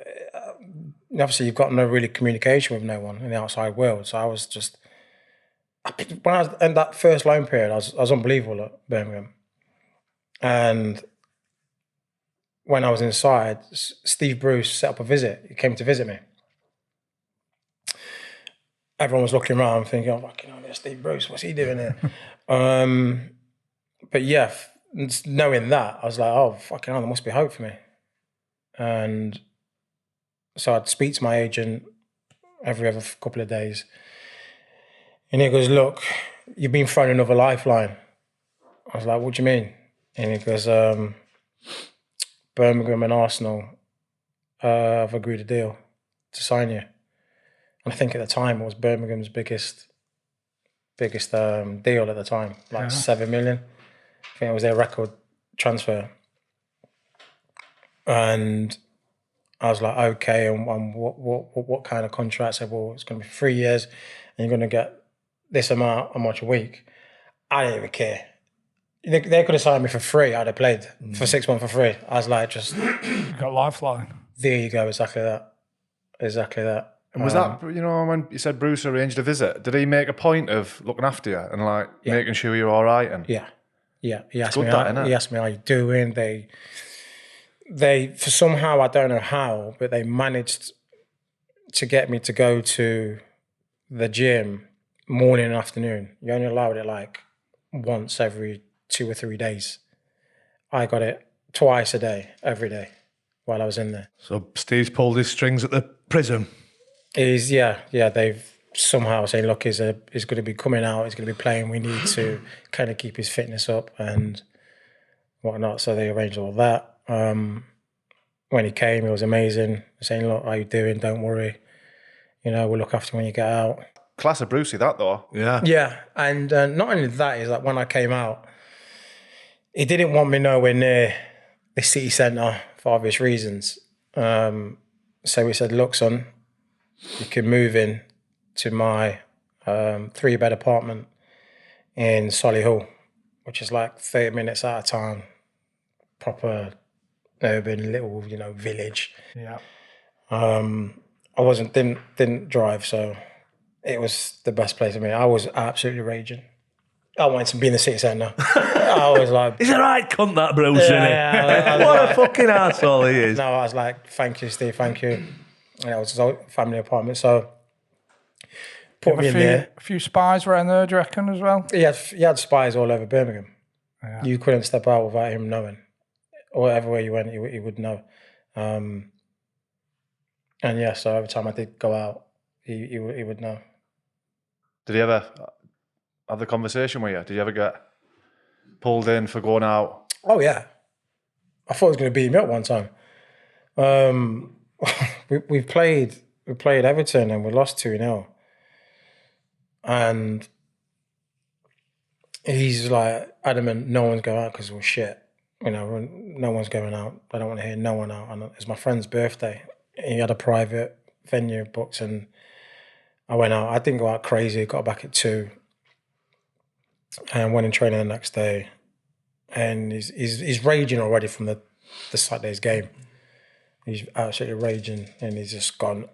obviously you've got no really communication with no one in the outside world. So I was just, when I was in that first loan period, I was unbelievable at Birmingham. And when I was inside, Steve Bruce set up a visit. He came to visit me. Everyone was looking around thinking, there's Steve Bruce, what's he doing here? But yeah, knowing that, I was like, oh, fucking hell, there must be hope for me. And so I'd speak to my agent every other couple of days. And he goes, look, you've been thrown another lifeline. I was like, what do you mean? And he goes, Birmingham and Arsenal have agreed a deal to sign you. And I think at the time it was Birmingham's biggest deal at the time, like 7 million. I think it was their record transfer. And I was like, okay, and what kind of contract? I said, well, it's going to be 3 years, and you're going to get this amount, how much a week. I didn't even care. They could have signed me for free. I'd have played for 6 months for free. I was like, just got a lifeline. There you go, exactly that. And was that, when you said Bruce arranged a visit, did he make a point of looking after you and making sure you're all right? And Yeah. He asked me how you're doing. They for somehow, I don't know how, but they managed to get me to go to the gym morning and afternoon. You only allowed it like once every 2 or 3 days. I got it twice a day, every day, while I was in there. So Steve's pulled his strings at the prison. They've somehow saying, look, he's going to be coming out, he's going to be playing, we need to kind of keep his fitness up and whatnot. So they arranged all that. When he came, he was amazing, saying, look, how you doing? Don't worry. We'll look after you when you get out. Class of Brucey, that though. Yeah. Yeah, and not only that, is like when I came out, he didn't want me nowhere near the city centre for obvious reasons. So he said, look, son, you can move in to my 3-bed apartment in Solihull, which is like 30 minutes out of town, proper urban little, village. Yeah. I didn't drive, so it was the best place for me. I was absolutely raging. I wanted to be in the city centre. I was like, he's a right cunt, that Bruce, isn't he? What a fucking arsehole he is. No, I was like, thank you, Steve, thank you. And it was his old family apartment, so put me in there. A few spies around there, do you reckon, as well? He had spies all over Birmingham. Yeah. You couldn't step out without him knowing. Or wherever you went, he would know. And yeah, so every time I did go out, he would know. Did he ever have the conversation with you? Did you ever get pulled in for going out? Oh yeah, I thought he was going to beat me up one time. we played Everton and we lost 2-0, and he's like adamant no one's going out because we're shit. You know, no one's going out. I don't want to hear no one out. And it's my friend's birthday. He had a private venue booked, and I went out. I didn't go out crazy. Got back at 2, and went in training the next day. And he's raging already from the Saturday's game. He's absolutely raging, and he's just gone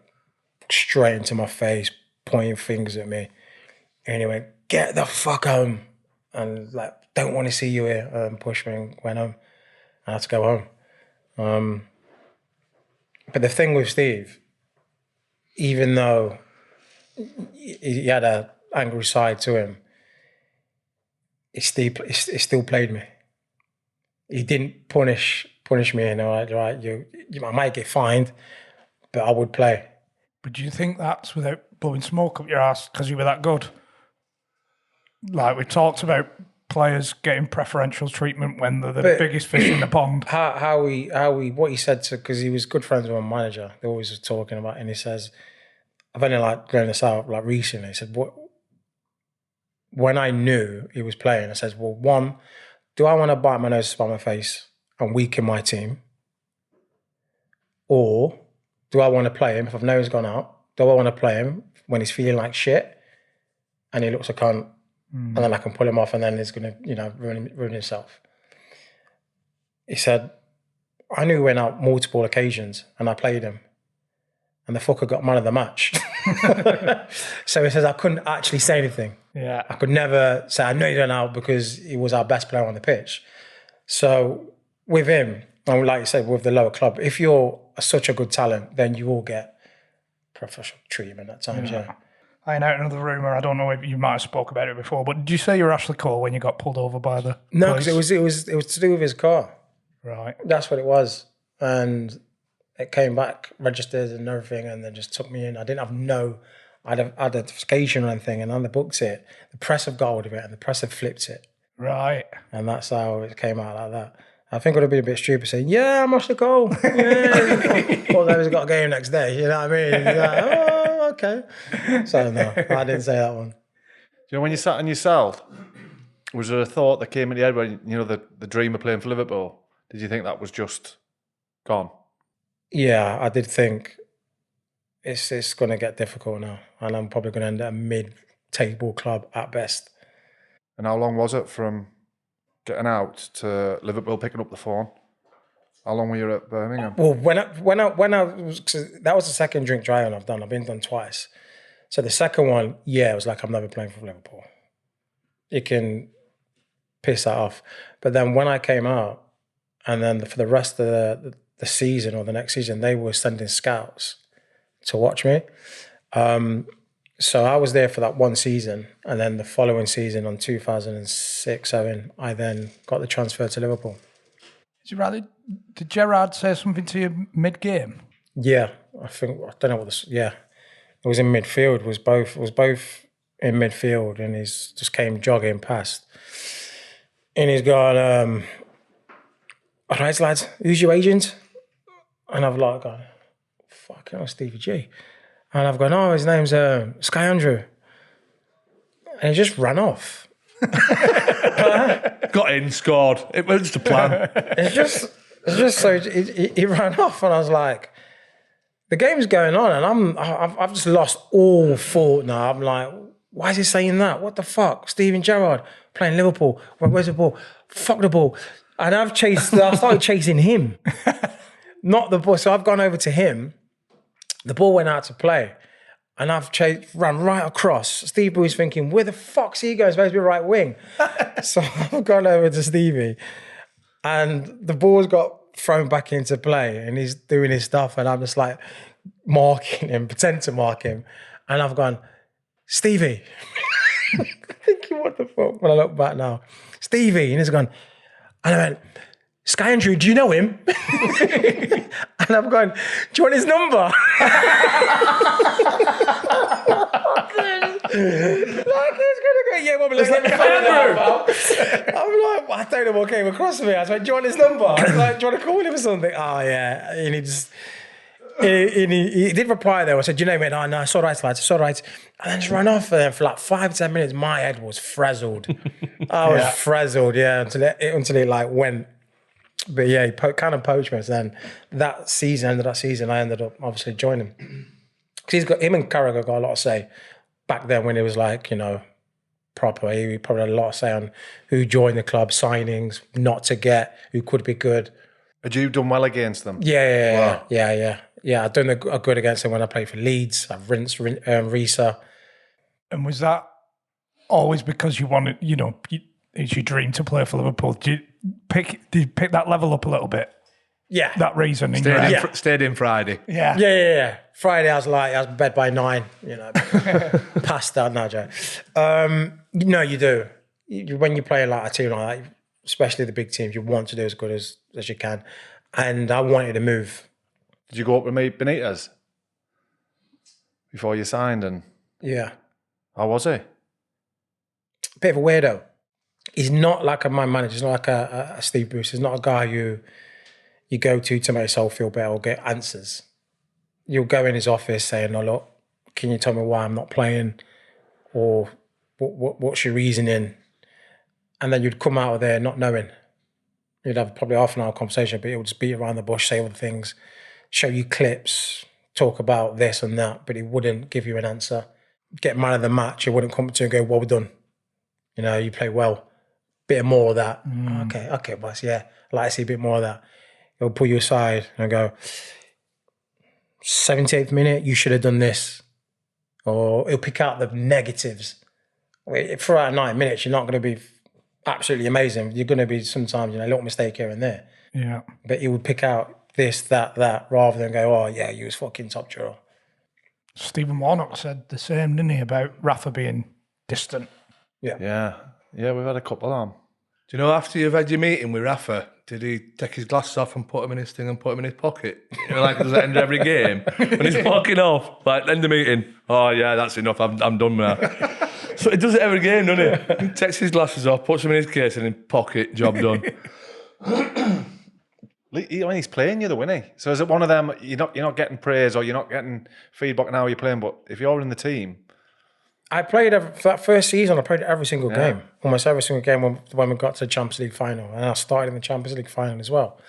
straight into my face, pointing fingers at me. And he went, "Get the fuck home!" And like, "Don't want to see you here." And pushed me and went home. I had to go home. But the thing with Steve, even though he had an angry side to him, it still played me. He didn't punish me, you know, like, right, you I might get fined, but I would play. But do you think that's without blowing smoke up your ass because you were that good? Like we talked about players getting preferential treatment when they're the biggest fish in the pond. What he said to, because he was good friends with my manager, they always were talking about, and he says, I've only like learned this out like recently. He said, when I knew he was playing, I said, well, one, do I want to bite my nose, spite my face, and weaken my team? Or do I want to play him if I've known he's gone out? Do I want to play him when he's feeling like shit and he looks a cunt, and then I can pull him off and then he's going to, you know, ruin himself? He said, I knew he went out multiple occasions and I played him, and the fucker got man of the match. So he says, I couldn't actually say anything. Yeah. I could never say, I know he went out because he was our best player on the pitch. So with him, and like you said, with the lower club, if you're such a good talent, then you will get professional treatment at times, yeah. I know another rumour, I don't know if you might have spoke about it before, but did you say you were Ashley Cole when you got pulled over by the No, because it was to do with his car. Right. That's what it was. And it came back registered and everything, and they just took me in. I didn't have no identification or anything, and then they booked it. The press have got hold of it, and the press have flipped it. Right. And that's how it came out like that. I think it would have been a bit stupid saying, yeah, I'm Ashley Cole. Yeah. Well, he's got a game next day, you know what I mean? Like, oh, okay. So no, I didn't say that one. Do you know when you sat in your cell, was there a thought that came in your head when, you know, the dream of playing for Liverpool? Did you think that was just gone? Yeah, I did think it's going to get difficult now, and I'm probably going to end at a mid-table club at best. And how long was it from getting out to Liverpool picking up the phone? How long were you at Birmingham? Well, when I was, that was the second drink driving I've done. I've been done twice. So the second one, yeah, it was like, I'm never playing for Liverpool. You can piss that off. But then when I came out, and then for the rest of the season or the next season, they were sending scouts to watch me. So I was there for that one season, and then the following season, on 2006-07, I then got the transfer to Liverpool. Did Gerrard say something to you mid-game? Yeah, I don't know what this. Yeah, it was in midfield. It was both in midfield, and he's just came jogging past, and he's gone, all right, lads, who's your agent? And I've like gone, fucking hell, Stevie G. And I've gone, oh, his name's Sky Andrew. And he just ran off. Got in, scored. It was just a plan. It's just so he ran off, and I was like, the game's going on, and I've just lost all thought now. I'm like, why is he saying that? What the fuck? Steven Gerrard playing Liverpool. Where's the ball? Fuck the ball. And I started chasing him, not the ball. So I've gone over to him. The ball went out to play, And I've run right across. Steve Bruce thinking, where the fuck's he going? He's supposed to be right wing. So I've gone over to Stevie and the ball's got thrown back into play and he's doing his stuff and I'm just like marking him, pretend to mark him. And I've gone, Stevie. Thinking, what the fuck? When I look back now. Stevie. And he's gone, and I went, Sky Andrew, do you know him? And I'm going, do you want his number? Like, he's gonna go, yeah, well, let me find out. I'm like, I don't know what came across me. I was like, do you want his number? I was like, do you want to call him or something? Oh, yeah. And he did reply though. I said, do you know me? No, it's all right, lads. It's all right. And then just ran off and then for like 5-10 minutes, my head was frazzled. I was frazzled, yeah, until it like went. But yeah, he kind of poached me. So then end of that season, I ended up obviously joining him. Because him and Carragher got a lot of say back then when it was like, proper. He probably had a lot of say on who joined the club, signings, not to get, who could be good. Had you done well against them? Yeah. I've done a good against them when I played for Leeds. I've rinsed Risa. And was that always because you wanted, it's your dream to play for Liverpool? Did you pick that level up a little bit? Yeah. That reason. Stayed in Friday. Yeah. Friday, I was in bed by 9, past that, no joke. No, you do. When you play like a team like that, especially the big teams, you want to do as good as you can. And I wanted to move. Did you go up with me, Benitez, before you signed? And yeah. How was he? Bit of a weirdo. He's not like a man manager. He's not like a Steve Bruce. He's not a guy you go to make yourself feel better or get answers. You'll go in his office saying, "Oh look, can you tell me why I'm not playing, or what's your reasoning?" And then you'd come out of there not knowing. You'd have probably half an hour conversation, but it would just beat around the bush, say other things, show you clips, talk about this and that, but he wouldn't give you an answer. Get man of the match, he wouldn't come to you and go, "Well done. You play well." Bit more of that. Okay, boss, yeah. I'd like to see a bit more of that. He'll pull you aside and go, 78th minute, you should have done this. Or he'll pick out the negatives. Throughout 9 minutes, you're not going to be absolutely amazing. You're going to be sometimes, a little mistake here and there. Yeah. But he would pick out this, that, rather than go, "Oh, yeah, you was fucking top drawer." Stephen Warnock said the same, didn't he, about Rafa being distant? Yeah, we've had a couple on. Do you know, after you've had your meeting with Rafa, did he take his glasses off and put them in his thing and put them in his pocket? Like does it end every game? When he's walking off, like, end the meeting, "Oh yeah, that's enough, I'm done now." So he does it every game, doesn't he? He takes his glasses off, puts them in his case and in his pocket, job done. When he's playing you, though, isn't he? So is it one of them, you're not getting praise or you're not getting feedback on how you're playing, but if you're in the team... I played, for that first season, I played every single game. Almost every single game when we got to the Champions League final. And I started in the Champions League final as well.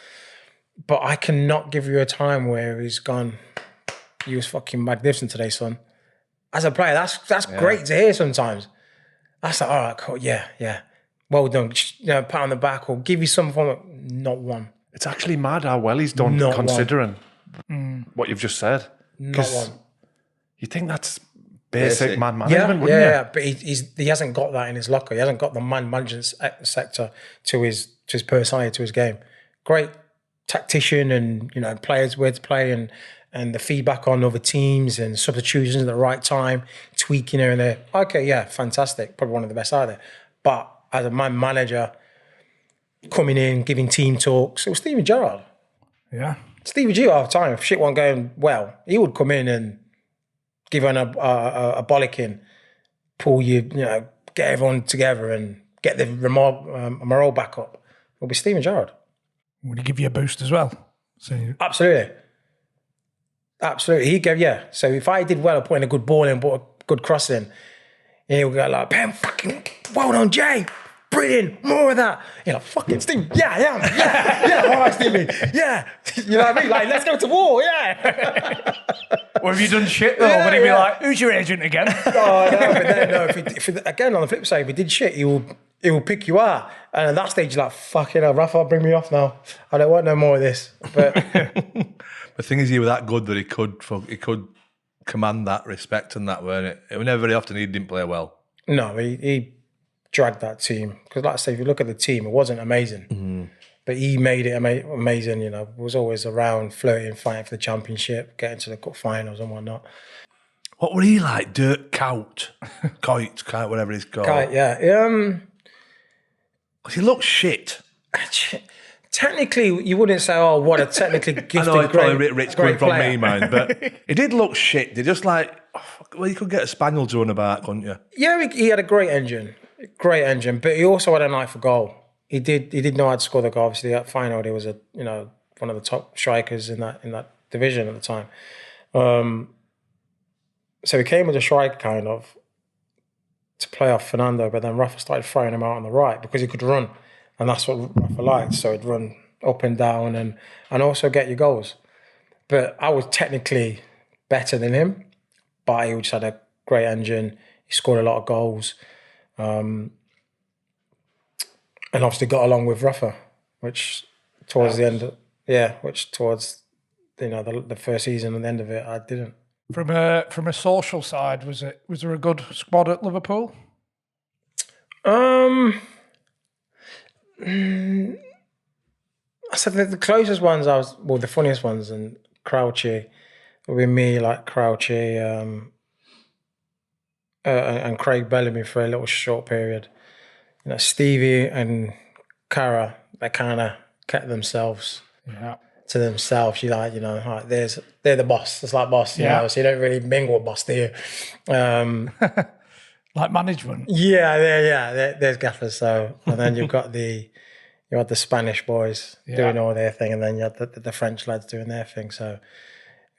But I cannot give you a time where he's gone, "You was fucking magnificent today, son." As a player, that's great to hear sometimes. That's like, all right, cool, yeah. Well done. Pat on the back or give you some form of, not one. It's actually mad how well he's done, not considering what you've just said. Not one. You think that's basic man management, wouldn't you? Yeah, but he hasn't got that in his locker. He hasn't got the man management sector to his personality, to his game. Great tactician and, players where to play and the feedback on other teams and substitutions at the right time, tweaking here and there. Okay, yeah, fantastic. Probably one of the best out there. But as a man manager, coming in, giving team talks, it was Steven Gerrard. Yeah. Stevie G all the time, if shit wasn't going well, he would come in and give an a bollocking, pull you, get everyone together and get the morale back up. It would be Steven Gerrard. Would he give you a boost as well? Absolutely. He gave, So if I did well at putting a good ball in, put a good cross in, he would go like, "Pam, fucking well done, Jay. Brilliant, more of that." Fucking Steve, yeah, all right, Stevie, yeah. You know what I mean? Like, let's go to war, yeah. Or have you done shit though? Would he be like, "Who's your agent again?" Oh, no, but then, no, if again, on the flip side, if he did shit, he will pick you out. And at that stage, you're like, "Fucking hell, Rafa, bring me off now. I don't want no more of this." But the thing is, he was that good that he could command that respect and that, weren't it? It was never very often he didn't play well. No, he dragged that team. Because like I say, if you look at the team, it wasn't amazing. But he made it amazing, you know. Was always around, flirting, fighting for the championship, getting to the cup finals and whatnot. What were he like? Dirk Cout, whatever he's called. Kite, yeah. He looks shit. Technically, you wouldn't say, "Oh, what a technically gifted." I know it's great, probably rich great coming from player. me, man, but he did look shit. They just like, well, you could get a spaniel to run about, couldn't you? Yeah, he had a great engine, but he also had an eye for goal. He did know how to score the goal. Obviously, at final, he was one of the top strikers in that division at the time. So he came as a striker kind of to play off Fernando, but then Rafa started throwing him out on the right because he could run, and that's what Rafa liked. So he'd run up and down and also get your goals. But I was technically better than him, but he just had a great engine. He scored a lot of goals. And obviously got along with Rafa, which towards the end, the first season and the end of it, I didn't. From a social side, was there a good squad at Liverpool? I said the closest ones the funniest ones, and Crouchy, with me, like Crouchy, and Craig Bellamy for a little short period. You know, Stevie and Cara, they kind of kept themselves to themselves. You like, like they're the boss. It's like boss, you know. So you don't really mingle with boss, do you? Like management. There's gaffers. So and then you had the Spanish boys doing all their thing, and then you had the French lads doing their thing. So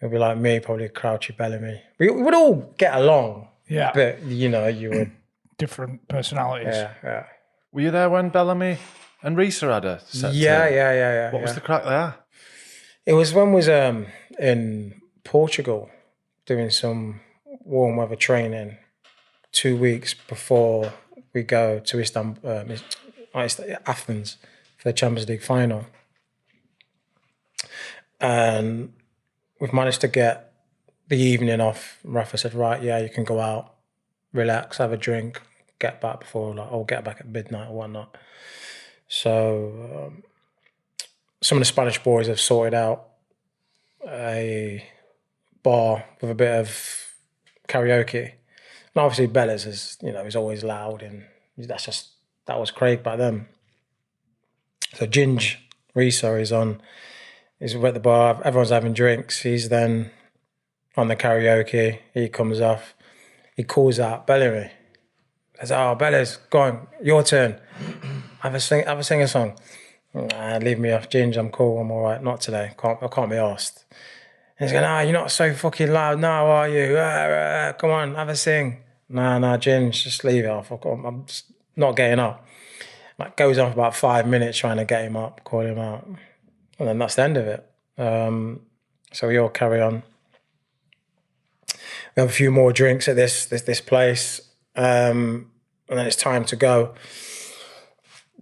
it'd be like me, probably Crouchy, Bellamy. We would all get along. Yeah, but you would different personalities. Yeah. Were you there when Bellamy and Risa had a set? Yeah. What was the crack there? It was when we was in Portugal doing some warm weather training 2 weeks before we go to Athens for the Champions League final. And we've managed to get the evening off. Rafa said, right, yeah, you can go out, relax, have a drink, get back I'll get back at midnight or whatnot. So some of the Spanish boys have sorted out a bar with a bit of karaoke. And obviously Bellas is, he's always loud, and that was Craig back then. So Ginge Risa is at the bar, everyone's having drinks, he's then on the karaoke, he comes off, he calls out Bellamy. I said, "Oh, Bellas, go on, your turn. Have a sing a song." Leave me off, Ginge, I'm cool, I'm all right. Not today, I can't be asked. And he's going, "You're not so fucking loud now, are you? Come on, have a sing." Nah, Ginge, just leave it off. I'm just not getting up. Like, goes on for about 5 minutes trying to get him up, call him out. And then that's the end of it. So we all carry on. We have a few more drinks at this place. And then it's time to go.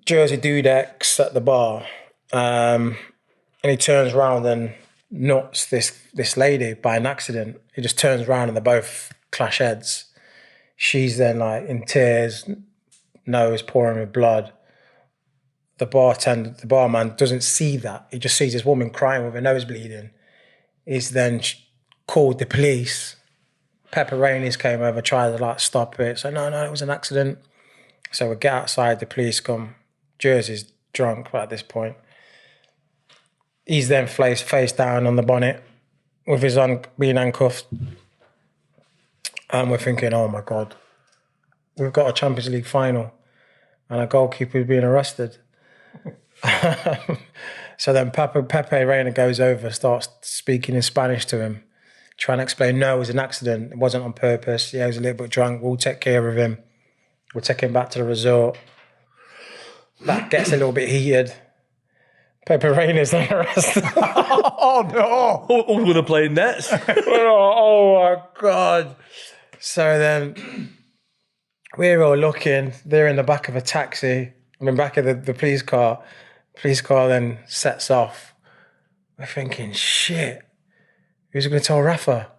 Jersey Dudek's at the bar. And he turns around and nuts this lady by an accident. He just turns around and they both clash heads. She's then like in tears, nose pouring with blood. The barman doesn't see that. He just sees this woman crying with her nose bleeding. He's then called the police. Pepper Rainies came over, tried to stop it. So no, it was an accident. So we get outside, the police come. Jersey's drunk at this point. He's then face down on the bonnet with his being handcuffed. And we're thinking, oh my God, we've got a Champions League final and a goalkeeper is being arrested. So then Pepe Reina goes over, starts speaking in Spanish to him, trying to explain, no, it was an accident. It wasn't on purpose. Yeah, he was a little bit drunk. We'll take care of him. We'll take him back to the resort. That gets a little bit heated. Pepe Reina's then arrested. Oh no! Who's going to play nets? Oh my God. So then we're all looking. They're in the back of a taxi. I'm in the back of the police car. Police car then sets off. We're thinking, shit, who's going to tell Rafa?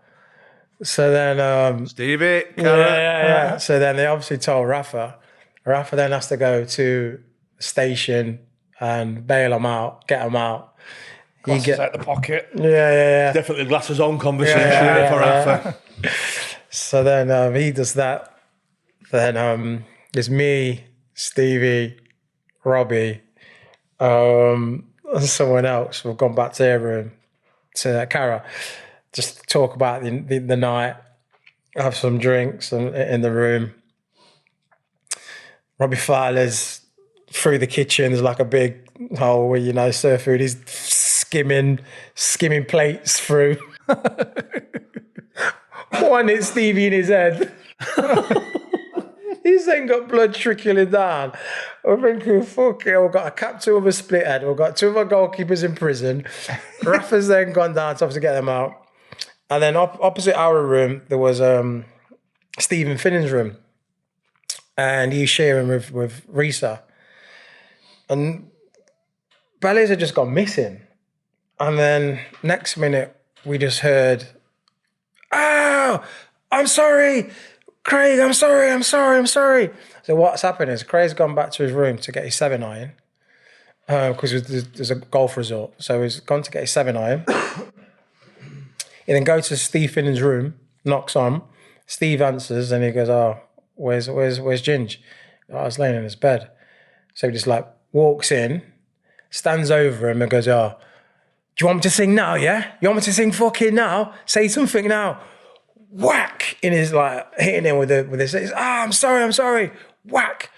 So then, Stevie, yeah. So then they obviously told Rafa. Rafa then has to go to the station and bail him out, get him out. Glasses out the pocket. Yeah. Definitely glasses on conversation for Rafa. So then he does that. Then there's me, Stevie, Robbie, and someone else. We've gone back to their room, to Cara, just to talk about the night, have some drinks in the room. Robbie Fowler's through the kitchen. There's like a big hole where, serve food. He's skimming plates through. One hit Stevie in his head. He's then got blood trickling down. I'm thinking, fuck it, we've got a captain with a split head. We've got two of our goalkeepers in prison. Rafa's then gone down to obviously get them out. And then opposite our room, there was Stephen Finnan's room. And he's sharing with Risa. And Bally's had just gone missing. And then next minute, we just heard, "Oh, I'm sorry. Craig, I'm sorry. So what's happened is Craig's gone back to his room to get his 7-iron because there's a golf resort. So he's gone to get his 7-iron. He then goes to Steve Finnan's room, knocks on. Steve answers and he goes, "Oh, where's Ginge?" "Oh, I was laying in his bed." So he just walks in, stands over him and goes, "Oh, do you want me to sing now, yeah? You want me to sing fucking now? Say something now." Whack in his hitting him with this. I'm sorry. Whack.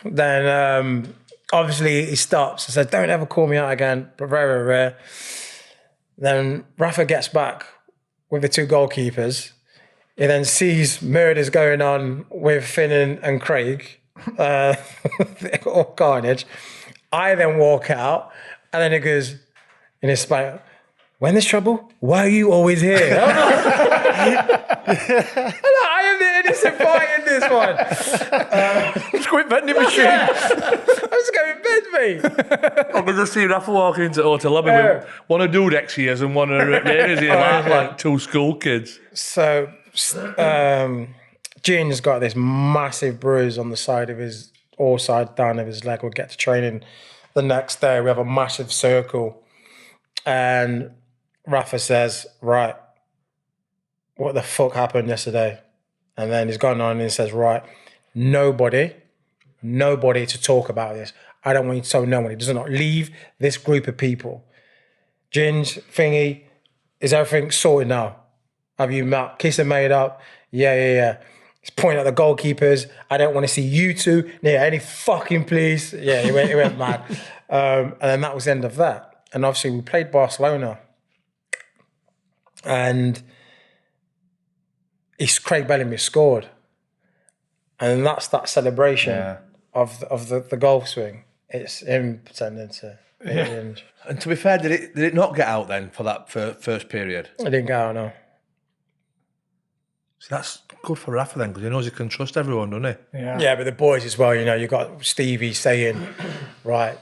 Then obviously he stops and says, "Don't ever call me out again." But very rare. Then Rafa gets back with the two goalkeepers. He then sees murders going on with Finn and Craig. All carnage. I then walk out and then it goes in his spine, "When there's trouble, why are you always here?" I am the innocent party in this one. Just go in vending machine. I'm just going to bed, mate. I'm going to see Rafa walk into the hotel lobby with one of Dudek's ears and one of Raiders ears, like two school kids. So, Gin's got this massive bruise on the side of his, all side down of his leg. We'll get to training the next day. We have a massive circle. And Rafa says, "Right, what the fuck happened yesterday?" And then he's gone on and he says, "Right, nobody to talk about this. I don't want you to tell no one. He does not leave this group of people. Ginge, thingy, is everything sorted now? Have you met? Kissing made up? Yeah. He's pointing at the goalkeepers. I don't want to see you two near any fucking police." Yeah, he went mad. And then that was the end of that. And obviously we played Barcelona. And Craig Bellamy scored. And that's that celebration of the golf swing. It's him pretending to Ginge. And to be fair, did it not get out then for that first period? It didn't get out, no. So that's good for Rafa then, because he knows he can trust everyone, doesn't he? Yeah, but the boys as well, you got Stevie saying, "Right,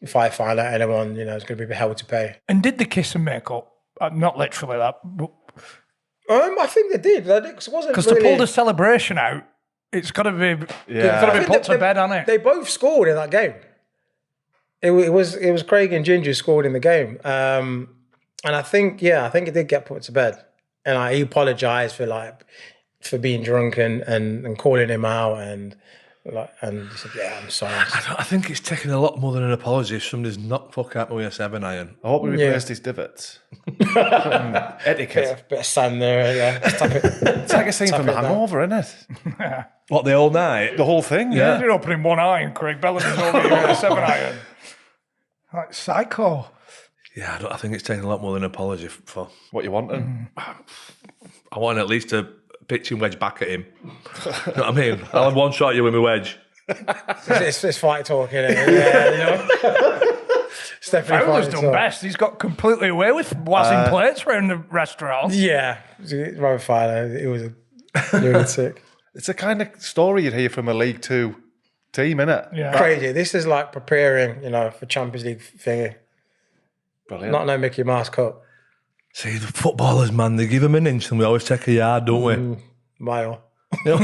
if I find out anyone, it's going to be hell to pay." And did the kiss and make up? Not literally that, but I think they did. It wasn't because really... to pull the celebration out, it's got to be put to bed, hasn't it? They both scored in that game. It was Craig and Ginger who scored in the game, and I think it did get put to bed. And he apologised for being drunk and calling him out and he said, "Yeah, I'm sorry." I think it's taking a lot more than an apology if somebody's knocked fuck out with a 7-iron. I hope we replaced his divots. Etiquette. Bit of sand there. Yeah. It's like a scene from The Hangover, isn't it? What, the whole night? The whole thing, yeah. You're opening one eye and Craig Bellamy's over here with a 7-iron. Like psycho. Yeah, I think it's taking a lot more than an apology for What you wanting? I want at least a pitching wedge back at him. You know what I mean? I'll have one shot at you with my wedge. It's fight talk, isn't it? Yeah, It's definitely Fowler's fight done talk. best. He's got completely away with wazzing plates around the restaurant. Yeah, Robert Fowler, he was a lunatic. It's a kind of story you'd hear from a League Two team, innit? Yeah. Crazy. This is like preparing, for Champions League thingy. Brilliant. Not no Mickey Mouse Cup. See, the footballers, man, they give them an inch and we always take a yard, don't we? Mile. There's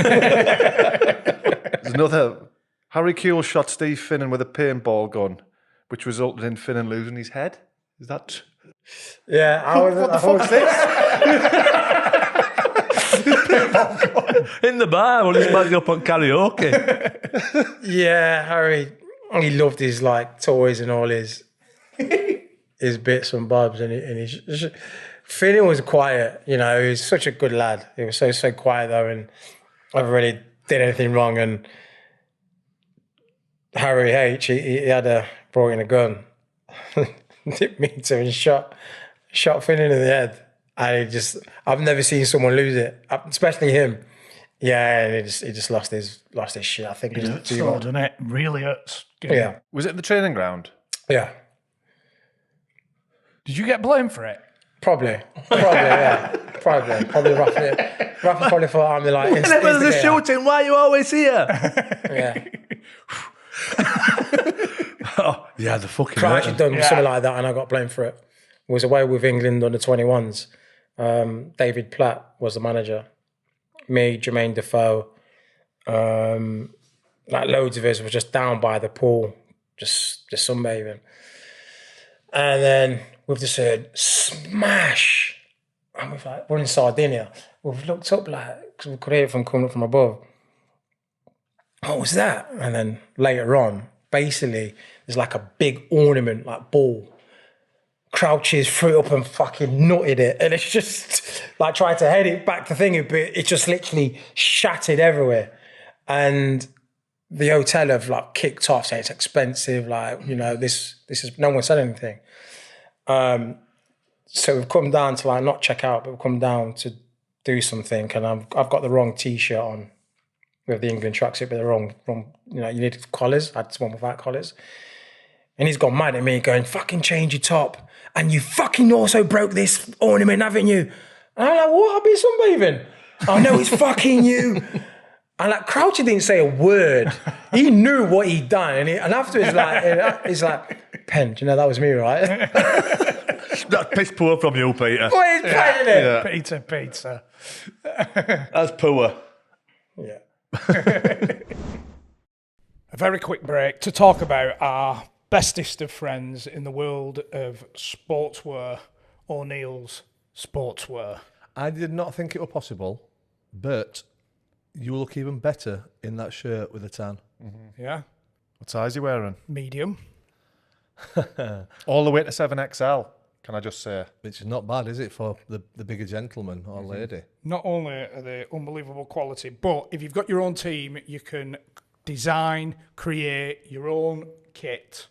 another. Harry Kewell shot Steve Finnan with a paintball gun, which resulted in Finnan losing his head. Is that... Yeah, What the fuck's this? In the bar, we'll just back up on karaoke. Yeah, Harry, he loved his like toys and all his bits and bobs, and Finnan was quiet. You know, he was such a good lad. He was so quiet though, and never really did anything wrong. And Harry H, he had brought in a gun, dipped me into and shot Finnan in the head. And I've never seen someone lose it, especially him. Yeah, and he just lost his shit. I think it hurts, doesn't it? Really hurts. Yeah. Was it in the training ground? Yeah. Did you get blamed for it? Probably, yeah. Probably Rafa probably thought I'm the like. Whenever there's a shooting, why are you always here? Yeah. Oh, yeah, the fucking. I actually done something like that, and I got blamed for it. Was away with England under 21s. David Platt was the manager. Me, Jermaine Defoe, like loads of us were just down by the pool, just sunbathing. And then we've just heard smash, and we're in Sardinia. We've looked up because we could hear it coming up from above. What was that? And then later on, basically, there's like a big ornament, like ball. Crouches, threw it up and fucking nutted it. And it's just like tried to head it back to thingy, but it just literally shattered everywhere. And the hotel have like kicked off, saying it's expensive, like, you know, this is, no one said anything. So we've come down to like not check out, but we've come down to do something. And I've got the wrong t-shirt on with the England tracksuit, but the wrong, you know, you need collars. I had one without collars. And he's gone mad at me going, fucking change your top. And you fucking also broke this ornament, haven't you? And I'm like, what? I've been sunbathing. Oh, no, it's fucking you. And like, Croucher didn't say a word. He knew what he'd done. And afterwards, like, he's like, Pen, do you know that was me, right? That's piss poor from you, Peter. What is playing it? Yeah. Peter. That's poor. Yeah. A very quick break to talk about our bestest of friends in the world of sportswear, O'Neills Sportswear. I did not think it was possible, but you look even better in that shirt with a tan. Mm-hmm. Yeah. What size are you wearing? Medium. All the way to 7XL, can I just say? Which is not bad, is it, for the bigger gentleman or lady? Not only are they unbelievable quality, but if you've got your own team, you can design, create your own kit.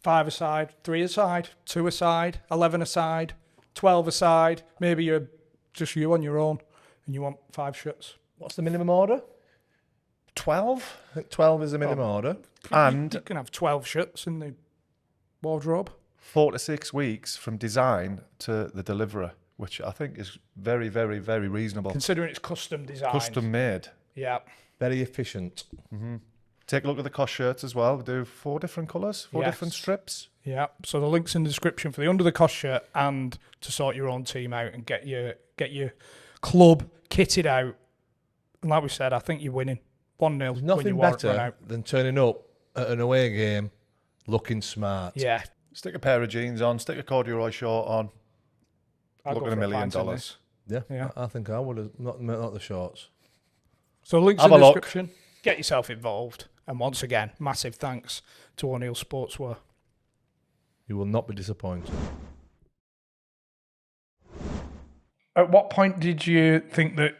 5 aside, 3 aside, 2 aside, 11 aside, 12 aside. Maybe you're just you on your own and you want 5 shirts. What's the minimum order? 12? I think 12 is the minimum order. And you can have 12 shirts in the wardrobe. 4 to 6 weeks from design to the deliverer, which I think is very, very, very reasonable. Considering it's custom design. Custom made. Yeah. Very efficient. Mm-hmm. Take a look at the Cosh shirts as well. We do 4 different colours, 4 different strips. Yeah. So the link's in the description for the under the Cosh shirt and to sort your own team out and get your club kitted out. And like we said, I think you're winning 1-0. There's nothing better than turning up at an away game looking smart. Yeah. Stick a pair of jeans on, stick a corduroy short on. I'd look go at for $1 million. Yeah. I think I would have, not the shorts. So links Have in the a look. description. Get yourself involved. And once again, massive thanks to O'Neills Sportswear. You will not be disappointed. At what point did you think that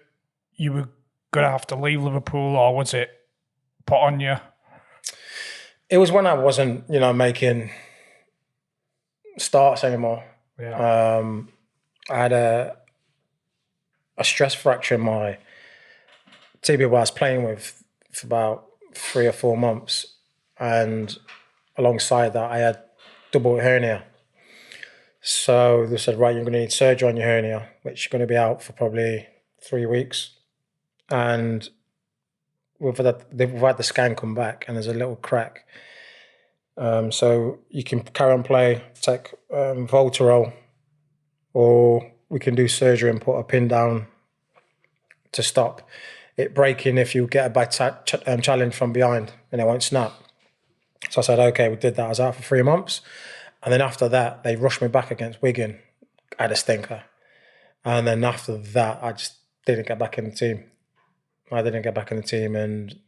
you were going to have to leave Liverpool, or was it put on you? It was when I wasn't, making starts anymore. Yeah. I had a stress fracture in my tibia I was playing with for about 3 or 4 months, and alongside that I had double hernia. So they said, right, you're going to need surgery on your hernia, which is going to be out for probably 3 weeks. And we've had the scan come back and there's a little crack. So you can carry on play, take Voltarol or we can do surgery and put a pin down to stop it breaking if you get a bad challenge from behind and it won't snap. So I said, okay, we did that. I was out for 3 months. And then after that, they rushed me back against Wigan. I had a stinker. And then after that, I just didn't get back in the team. And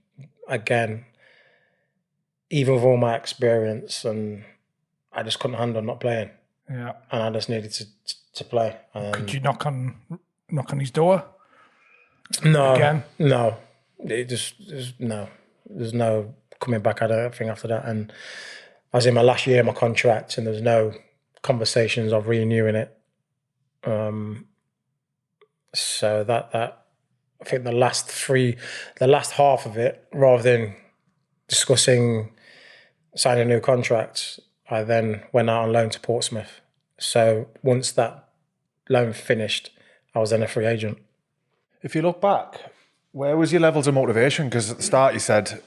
again, even with all my experience, and I just couldn't handle not playing. Yeah. And I just needed to play. Could you knock on his door? No. Again? No. There's no coming back, I don't think, after that. And I was in my last year of my contract, and there's no conversations of renewing it. So that I think the last half of it, rather than discussing signing new contracts, I then went out on loan to Portsmouth. So once that loan finished, I was then a free agent. If you look back, where was your levels of motivation? Because at the start you said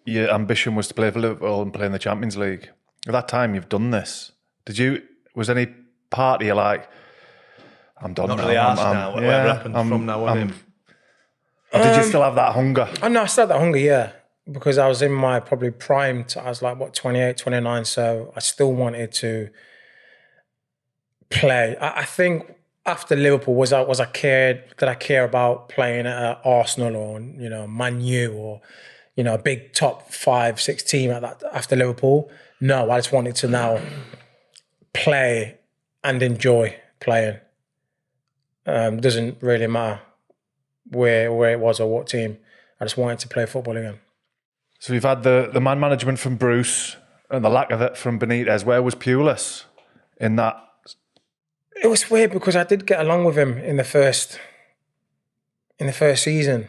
your ambition was to play for Liverpool and play in the Champions League. At that time, you've done this. Was any part of you like, I'm done Not now? really asked now. Whatever happens from now on. Or did you still have that hunger? Oh, no, I still had that hunger, yeah. Because I was in my probably prime. I was like, 28, 29. So I still wanted to play. I think after Liverpool, did I care about playing at Arsenal or, Man U or, a big top 5, 6 team after Liverpool? No, I just wanted to now play and enjoy playing. Doesn't really matter where it was or what team. I just wanted to play football again. So you've had the man management from Bruce and the lack of it from Benitez. Where was Pulis in that? It was weird because I did get along with him in the first season.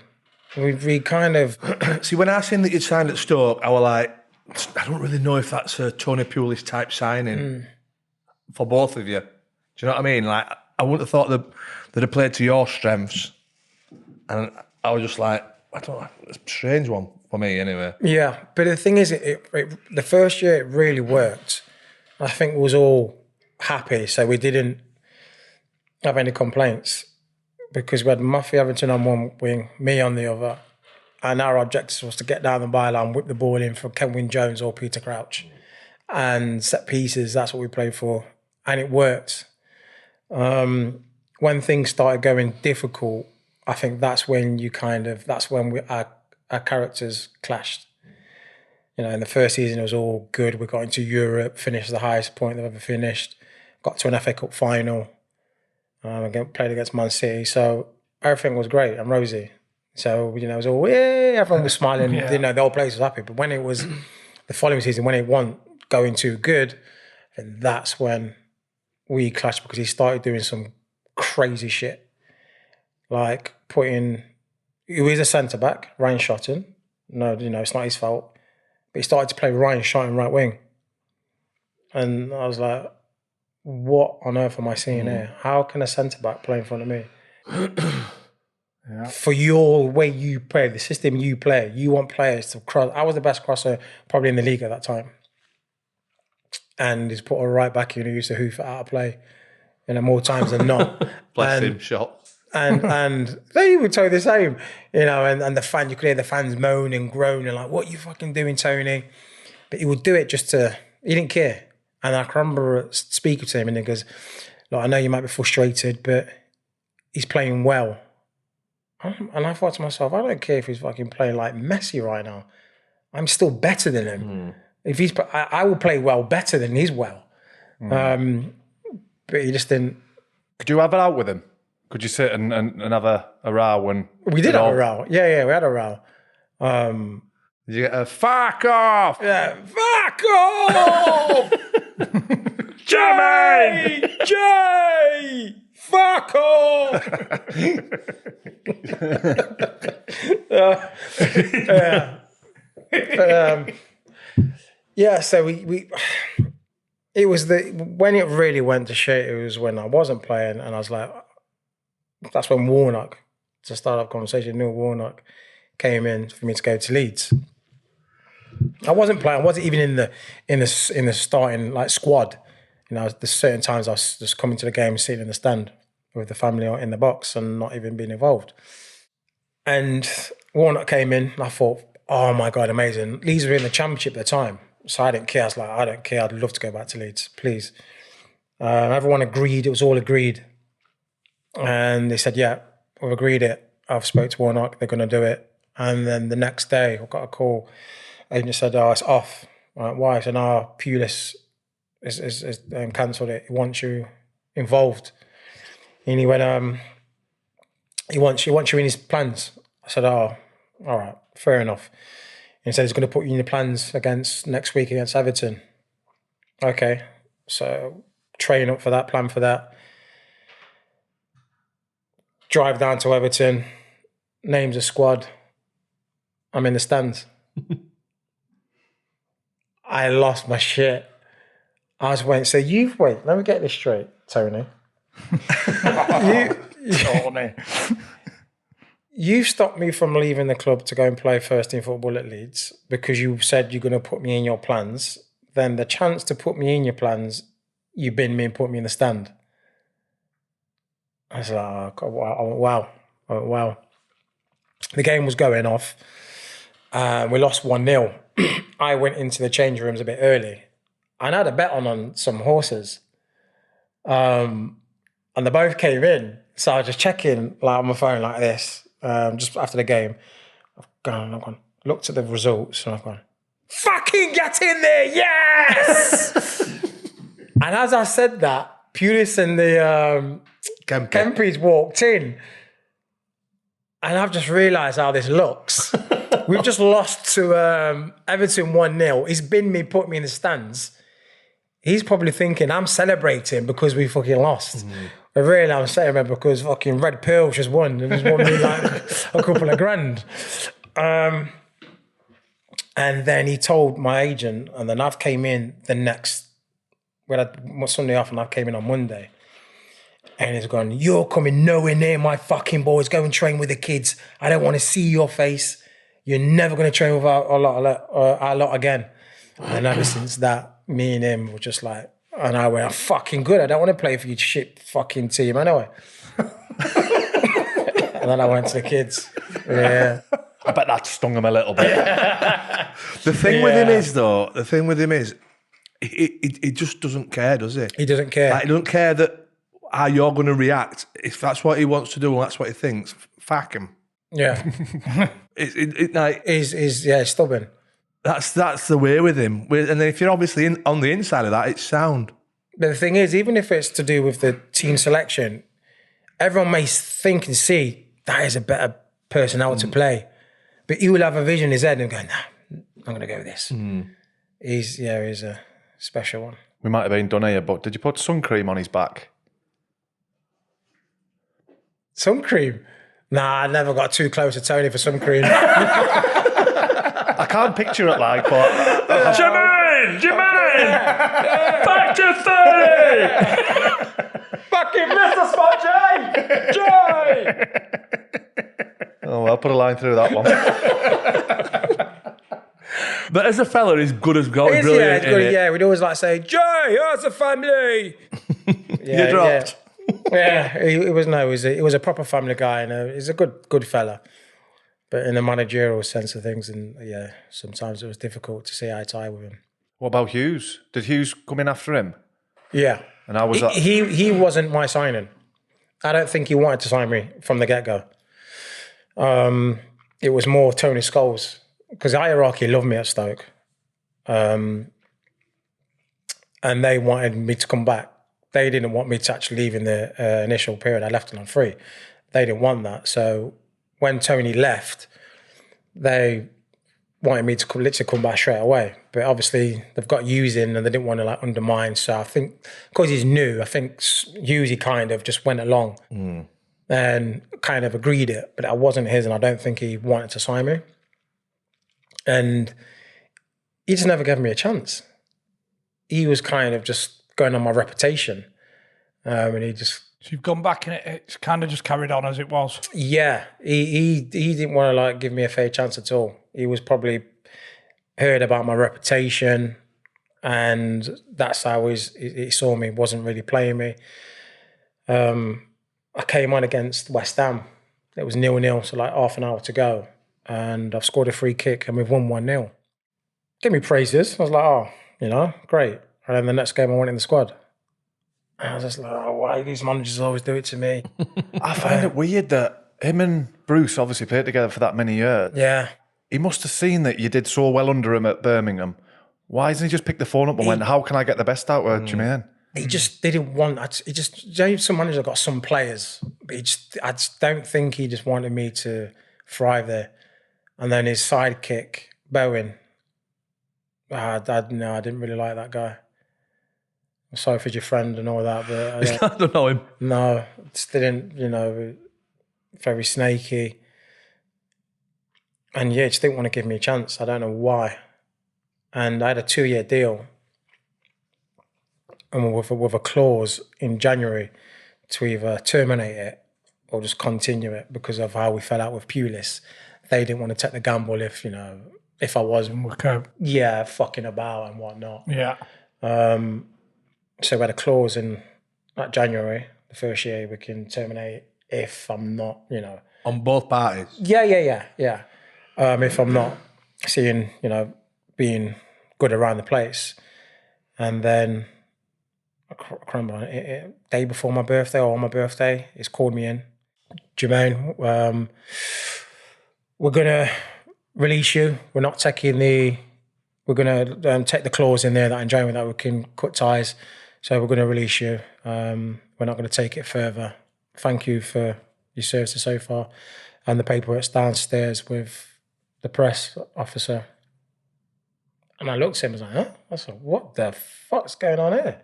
We kind of... See, when I seen that you'd signed at Stoke, I was like, I don't really know if that's a Tony Pulis type signing for both of you. Do you know what I mean? Like, I wouldn't have thought they'd have played to your strengths. And I was just like, I don't know, it's a strange one for me anyway. Yeah, but the thing is, the first year it really worked. I think we was all happy, so we didn't have any complaints because we had Muffy Everton on one wing, me on the other, and our objective was to get down the byline, whip the ball in for Kenwyn Jones or Peter Crouch, and set pieces. That's what we played for, and it worked. When things started going difficult, I think that's when our characters clashed. In the first season it was all good. We got into Europe, finished the highest point they've ever finished, got to an FA Cup final, played against Man City. So everything was great and rosy. So, it was all, yeah, everyone was smiling. Yeah. The whole place was happy. But when it was the following season, when it wasn't going too good, and that's when we clashed because he started doing some crazy shit. Like he was a centre-back, Ryan Shotton. No, it's not his fault. But he started to play Ryan Shotton right wing. And I was like, what on earth am I seeing here? How can a centre-back play in front of me? Yeah. For your way you play, the system you play, you want players to cross. I was the best crosser probably in the league at that time. And he's put a right back in who used to hoof it out of play, more times than not. Bless him, shot. And they would tell you the same, and the you could hear the fans moan and groan and like, what are you fucking doing, Tony? But he would do it he didn't care. And I can remember speaking to him and he goes, look, I know you might be frustrated, but he's playing well. And I thought to myself, I don't care if he's fucking playing like Messi right now. I'm still better than him. If I will play well better than he's well. But he just didn't. Could you have it out with him? Could you sit and have a row when... We did have a row. Yeah, we had a row. Did you get a fuck off? Yeah, fuck off! Jay! Fuck off! So we it was when it really went to shit, it was when I wasn't playing and I was like, that's when Warnock, to start up conversation, Neil Warnock came in for me to go to Leeds. I wasn't playing, I wasn't even in the starting squad. there's certain times I was just coming to the game, sitting in the stand with the family in the box and not even being involved. And Warnock came in, and I thought, oh my God, amazing. Leeds were in the championship at the time, so I didn't care. I was like, I don't care. I'd love to go back to Leeds, please. Everyone agreed. It was all agreed. And they said, yeah, we've agreed it. I've spoke to Warnock. They're going to do it. And then the next day, I got a call. Agent said, oh, it's off. I'm like, why? I said, no, Pulis is cancelled it. He wants you involved. And he went, he wants you in his plans. I said, oh, all right, fair enough. And he said he's going to put you in your plans next week against Everton. Okay, so train up for that, plan for that. Drive down to Everton, names a squad. I'm in the stands. I lost my shit. I was waiting. So wait, let me get this straight, Tony. You stopped me from leaving the club to go and play first team football at Leeds because you said you're going to put me in your plans. Then the chance to put me in your plans, you bin me and put me in the stand. I was like, oh, God, wow. Oh, wow. The game was going off. We lost 1-0. I went into the change rooms a bit early. And I had a bet on some horses. And they both came in. So I was just checking like on my phone like this, just after the game. I've gone, looked at the results and I've gone, fucking get in there, yes! And as I said that, Pulis and the Kempis walked in. And I've just realised how this looks. We've just lost to Everton 1-0. He's put me in the stands. He's probably thinking I'm celebrating because we fucking lost. But really I'm celebrating because fucking Red Pearl just won. It just won me like a couple of grand. And then he told my agent, and then I've came in we had Sunday off and I came in on Monday. And he's gone, you're coming nowhere near my fucking boys. Go and train with the kids. I don't want to see your face. You're never going to train with our lot again. And ever since that, me and him were just like, and I went, fucking good. I don't want to play for your shit fucking team anyway. And then I went to the kids. Yeah. I bet that stung him a little bit. The thing with him is, he just doesn't care, does he? He doesn't care. Like, he doesn't care that how you're going to react. If that's what he wants to do and that's what he thinks, fuck him. Yeah. He's stubborn. That's the way with him. And then if you're obviously on the inside of that, it's sound. But the thing is, even if it's to do with the team selection, everyone may think and see that is a better personnel to play. But he will have a vision in his head and go, nah, I'm going to go with this. He's a special one. We might have been done here, but did you put sun cream on his back? Sun cream? Nah, I never got too close to Tony for sun cream. I can't picture it like, but... Jermaine! Back to 30! Fucking missed the spot, Jay! Oh, well, I'll put a line through that one. But as a fella, he's good as gold. Brilliant. Yeah, we'd always like say, Jay, how's the family? You dropped. Yeah, it was a proper family guy, and he's a good fella. But in the managerial sense of things, and sometimes it was difficult to see eye to eye with him. What about Hughes? Did Hughes come in after him? Yeah. And how was that? He wasn't my signing. I don't think he wanted to sign me from the get-go. It was more Tony Scholes, because Hierarchy loved me at Stoke. And they wanted me to come back. They didn't want me to actually leave in the initial period. I left on free. They didn't want that. So when Tony left, they wanted me to literally come back straight away. But obviously they've got Hughes in and they didn't want to undermine. So I think because he's new, I think Hughes kind of just went along and kind of agreed it. But I wasn't his, and I don't think he wanted to sign me. And he just never gave me a chance. He was kind of just going on my reputation. And he just... So you've gone back and it's kind of just carried on as it was? Yeah. He didn't want to give me a fair chance at all. He was probably heard about my reputation And that's how he saw me, wasn't really playing me. I came on against West Ham. It was 0-0, so like half an hour to go. And I've scored a free kick and we've won 1-0. Give me praises. I was like, oh, you know, great. And then the next game I went in the squad. And I was just like, oh, why do these managers always do it to me? I find it weird that him and Bruce obviously played together for that many years. Yeah. He must have seen that you did so well under him at Birmingham. Why hasn't he just picked the phone up and went, how can I get the best out of Jermaine? He just didn't want, some managers got some players, but I just don't think he just wanted me to thrive there. And then his sidekick, Bowen, I didn't really like that guy. I'm sorry for your friend and all that, but I don't know him. No, just didn't, very snaky. And yeah, just didn't want to give me a chance. I don't know why. And I had a 2-year deal, and with a clause in January to either terminate it or just continue it because of how we fell out with Pulis. They didn't want to take the gamble if I was fucking about and whatnot. Yeah. So we had a clause in that January, the first year we can terminate if I'm not, On both parties? Yeah. If I'm not seeing, being good around the place. And then, I can't remember, day before my birthday or on my birthday, he's called me in. Jermaine, we're going to release you. We're not taking we're going to take the clause in there that in January that we can cut ties. So we're going to release you. We're not going to take it further. Thank you for your services so far. And the paperwork's downstairs with the press officer. And I looked at him and was like, huh? I said, what the fuck's going on here?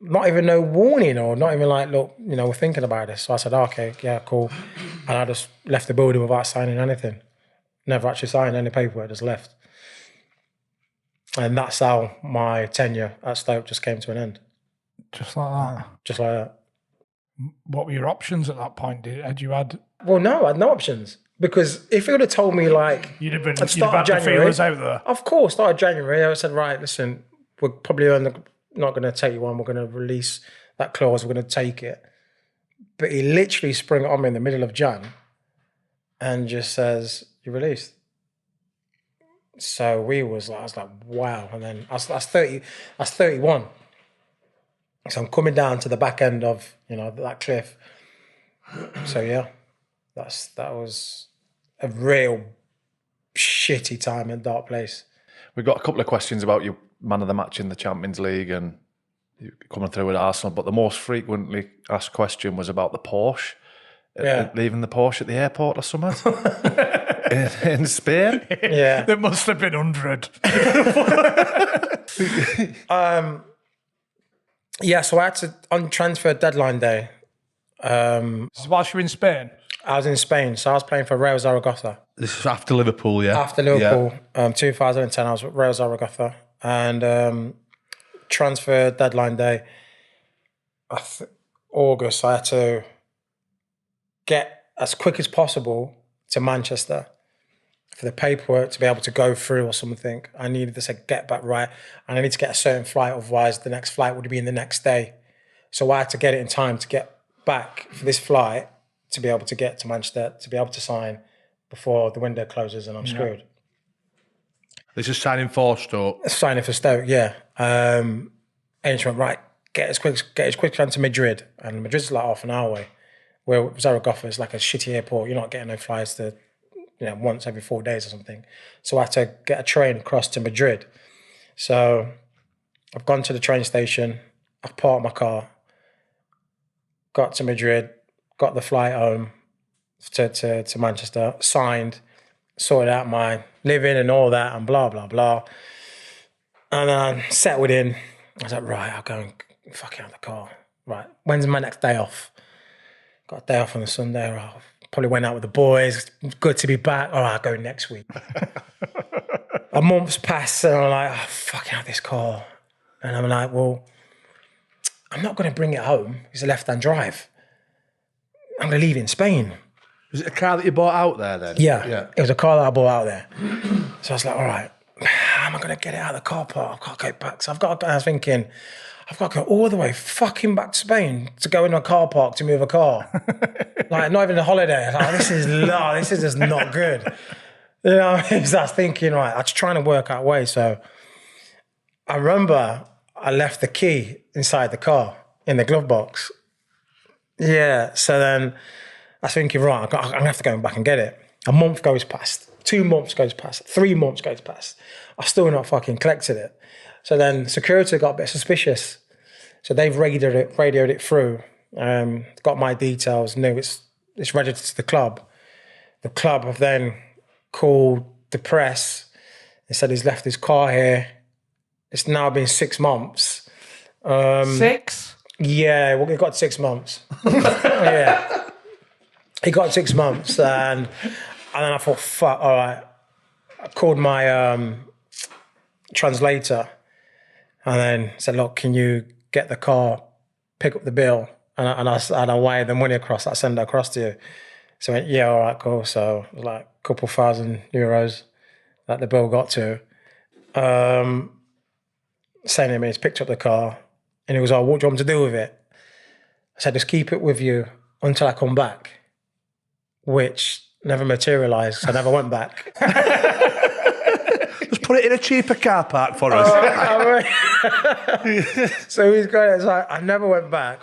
Not even no warning or not even like, look, we're thinking about this. So I said, okay, yeah, cool. And I just left the building without signing anything. Never actually signed any paperwork, just left. And that's how my tenure at Stoke just came to an end. Just like that? Just like that. What were your options at that point? Had you had... Well, no, I had no options. Because if you would have told me like... You'd have had the feelers out there. Of course, start of January, I said, right, listen, we're probably not going to take you on. We're going to release that clause. We're going to take it. But he literally sprung it on me in the middle of Jan and just says, you're released. So I was like, wow. And then I was 31. So I'm coming down to the back end of, that cliff. So yeah, that was a real shitty time in a dark place. We've got a couple of questions about your man of the match in the Champions League and you coming through with Arsenal, but the most frequently asked question was about the Porsche. Leaving the Porsche at the airport or something in Spain. Yeah, there must have been 100. Yeah, so I had to on transfer deadline day. Whilst you were in Spain. I was in Spain, so I was playing for Real Zaragoza. This is after Liverpool, yeah? After Liverpool, 2010, I was with Real Zaragoza. And transfer deadline day, August, I had to get as quick as possible to Manchester for the paperwork to be able to go through or something. I needed to get back right, and I need to get a certain flight, otherwise the next flight would be in the next day. So I had to get it in time to get back for this flight to be able to get to Manchester, to be able to sign before the window closes and I'm screwed. This is signing for Stoke. Signing for Stoke, yeah. And she went, right, get as quick down to Madrid. And Madrid's like half an hour away. Where Zaragoza is like a shitty airport. You're not getting no flights to, once every 4 days or something. So I had to get a train across to Madrid. So I've gone to the train station. I've parked my car. Got to Madrid. Got the flight home to Manchester. Signed. Sorted out my living and all that and blah, blah, blah. And then settled in. I was like, right, I'll go and fucking out the car. Right, when's my next day off? Got a day off on the Sunday. I probably went out with the boys. Good to be back. All right, I'll go next week. A month's passed and I'm like, oh, fucking out this car. And I'm like, well, I'm not going to bring it home. It's a left-hand drive. I'm going to leave it in Spain. Was it a car that you bought out there then? Yeah. It was a car that I bought out there. So I was like, all right, how am I going to get it out of the car park? I've got to go back. So I was thinking, I've got to go all the way fucking back to Spain to go in a car park to move a car. Like, not even a holiday. Like, this is just not good. You know what I mean? So I was thinking, right, I was trying to work out a way. So I remember I left the key inside the car in the glove box. Yeah, so then I was thinking, right, I'm going to have to go back and get it. A month goes past, 2 months goes past, 3 months goes past. I've still not fucking collected it. So then security got a bit suspicious. So they've radioed it through, got my details, knew it's registered to the club. The club have then called the press and said he's left his car here. It's now been 6 months. 6? Yeah, well, he got 6 months. Yeah. He got 6 months, and then I thought, fuck, all right. I called my translator and then said, look, can you get the car, pick up the bill, and I wire the money across, I send it across to you. So I went, yeah, all right, cool. So it was like a couple €1,000 that the bill got to. Saying to me, he's picked up the car, and he was like, what do you want me to do with it? I said, just keep it with you until I come back, which never materialised, so I never went back. Just put it in a cheaper car park for us. So he's going, it's like, I never went back.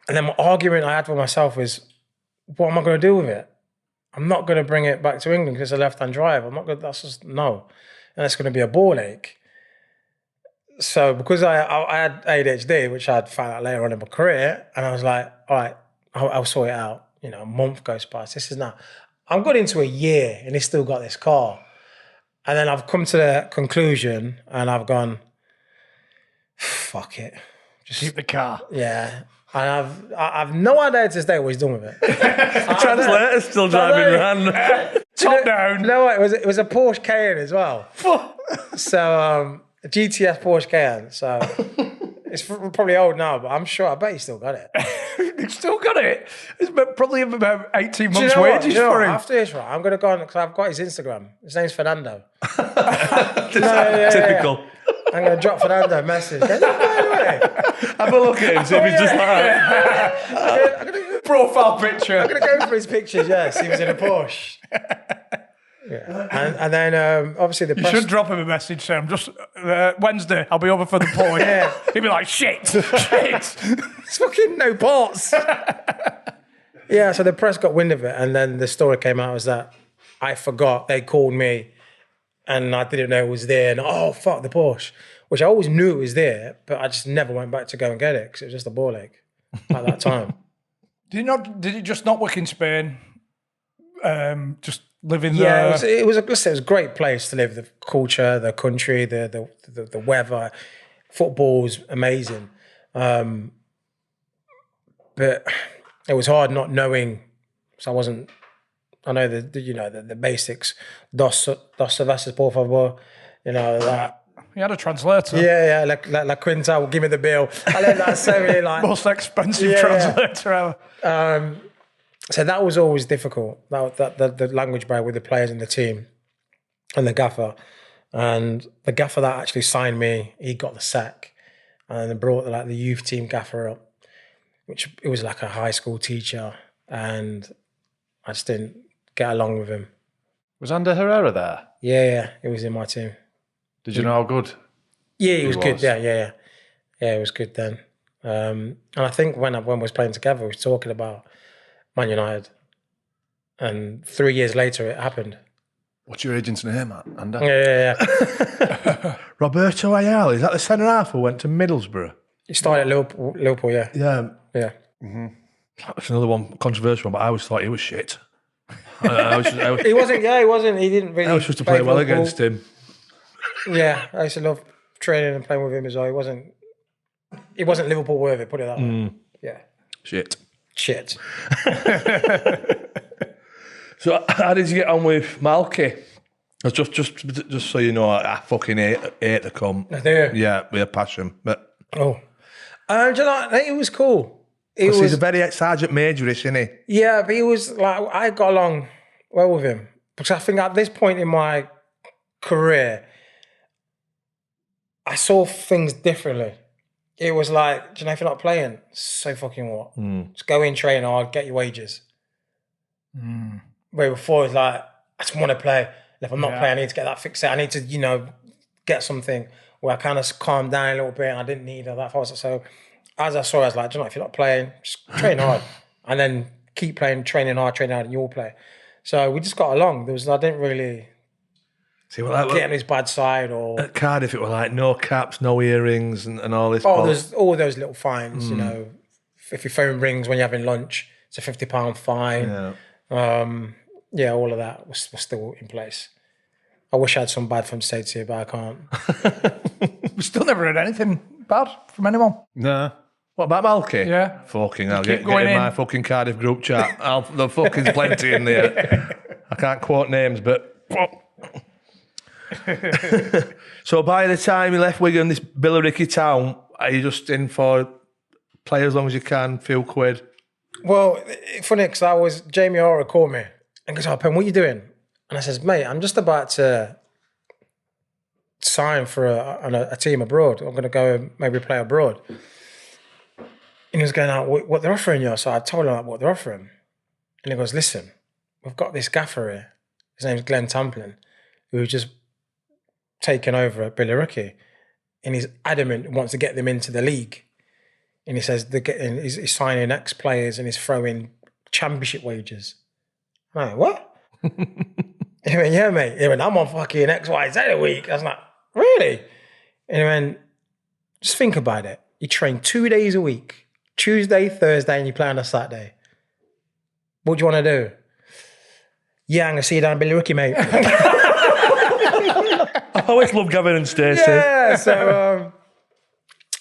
And then my argument I had with myself is, what am I going to do with it? I'm not going to bring it back to England because it's a left-hand drive. I'm not going to, that's just, no. And it's going to be a ball ache. So because I had ADHD, which I'd found out later on in my career, and I was like, all right, I'll sort it out. You know, a month goes past. This is now, I'm got into a year and he's still got this car. And then I've come to the conclusion and I've gone, fuck it. Just keep the car. Yeah. And I've no idea to this day what he's done with it. The translator's still driving around. Top down. No, it was a Porsche Cayenne as well. So a GTS Porsche Cayenne. So it's probably old now, but I'm sure, I bet he still got it. He's still got it. It's probably about 18 months' you know wages for him. After this, right, I'm going to go on, because I've got his Instagram. His name's Fernando. Typical. I'm going to drop Fernando a message. Have a look at him, see if he's just like that. Profile picture. I'm going to go for his pictures, yes. He was in a Porsche. Yeah. And then obviously the press... You should drop him a message, Sam. Just Wednesday, I'll be over for the point. Yeah. He'd be like, shit. It's fucking no parts. Yeah, so the press got wind of it, and then the story came out was that I forgot. They called me, and I didn't know it was there. And oh, fuck, the Porsche. Which I always knew it was there, but I just never went back to go and get it because it was just a ball ache at that time. Did it just not work in Spain? Just living there? Yeah, it was a great place to live. The culture, the country, the weather. Football's amazing. But it was hard not knowing, so I wasn't, I know the basics. Dos cervezas, por favor. You know, that. You had a translator. Yeah, La Quinta will give me the bill. I learned that so really like. Most expensive translator ever. So that was always difficult. The language barrier with the players in the team and the gaffer. And the gaffer that actually signed me, he got the sack. And then brought the youth team gaffer up, which it was like a high school teacher. And I just didn't get along with him. Was Ander Herrera there? Yeah, he was in my team. Did you know how good? Yeah, he was good. Yeah, he was good then. And I think when we was playing together, we was talking about Man United. And 3 years later, it happened. What's your agent's name, Ander? Yeah. Roberto Ayala, is that the centre half who went to Middlesbrough? He started at Liverpool, yeah. Yeah. Mm-hmm. That's another one, controversial one, but I always thought he was shit. He wasn't. He didn't really. I was supposed to play well against him. Yeah, I used to love training and playing with him as well. He wasn't Liverpool worthy, put it that way. Yeah. Shit. So how did you get on with Malky? Just so you know, I fucking hate the cunt. I do. Yeah, with a passion. But do you know, it was cool. He's a very Sergeant Major-ish, isn't he? Yeah, but he was like, I got along well with him. Because I think at this point in my career, I saw things differently. It was like, do you know, if you're not playing, so fucking what? Just go in, train hard, get your wages. Where before it's like, I just want to play. And if I'm not playing, I need to get that fixed. I need to, you know, get something where I kind of calmed down a little bit. And I didn't need all that fast. So as I saw, I was like, do you know, if you're not playing, just train hard. And then keep playing, training hard, and you'll play. So we just got along. I didn't really get on his bad side. Or at Cardiff, it was like no caps, no earrings, and all this. Oh, there's all those little fines. You know, if your phone rings when you're having lunch, it's a £50 fine. Yeah, all of that was still in place. I wish I had some bad from States here, but I can't. We still never heard anything bad from anyone. No. What about Malky? Yeah. Fucking hell, get in my fucking Cardiff group chat. The fucking plenty in there. I can't quote names, but... So by the time you left Wigan, this Billericay town, are you just in for play as long as you can, few quid? Well, funny, because Jamie Ora called me and goes, "Oh, Pen, what are you doing?" And I says, "Mate, I'm just about to sign for a team abroad. I'm going to go and maybe play abroad." And he was going, "Out, what they're offering you?" So I told him what they're offering. And he goes, "Listen, we've got this gaffer here. His name's Glenn Tamplin, who's just taken over at Billericay. And he's adamant he wants to get them into the league. And he says he's signing ex-players and he's throwing championship wages." I'm like, "What?" He went, "Yeah, mate." He went, "I'm on fucking XYZ a week." I was like, "Really?" And he went, "Just think about it. You train 2 days a week, Tuesday, Thursday, and you play on a Saturday. What do you want to do?" "Yeah, I'm going to see you down at Billericay, mate." I always love Gavin and Stacey. Yeah, so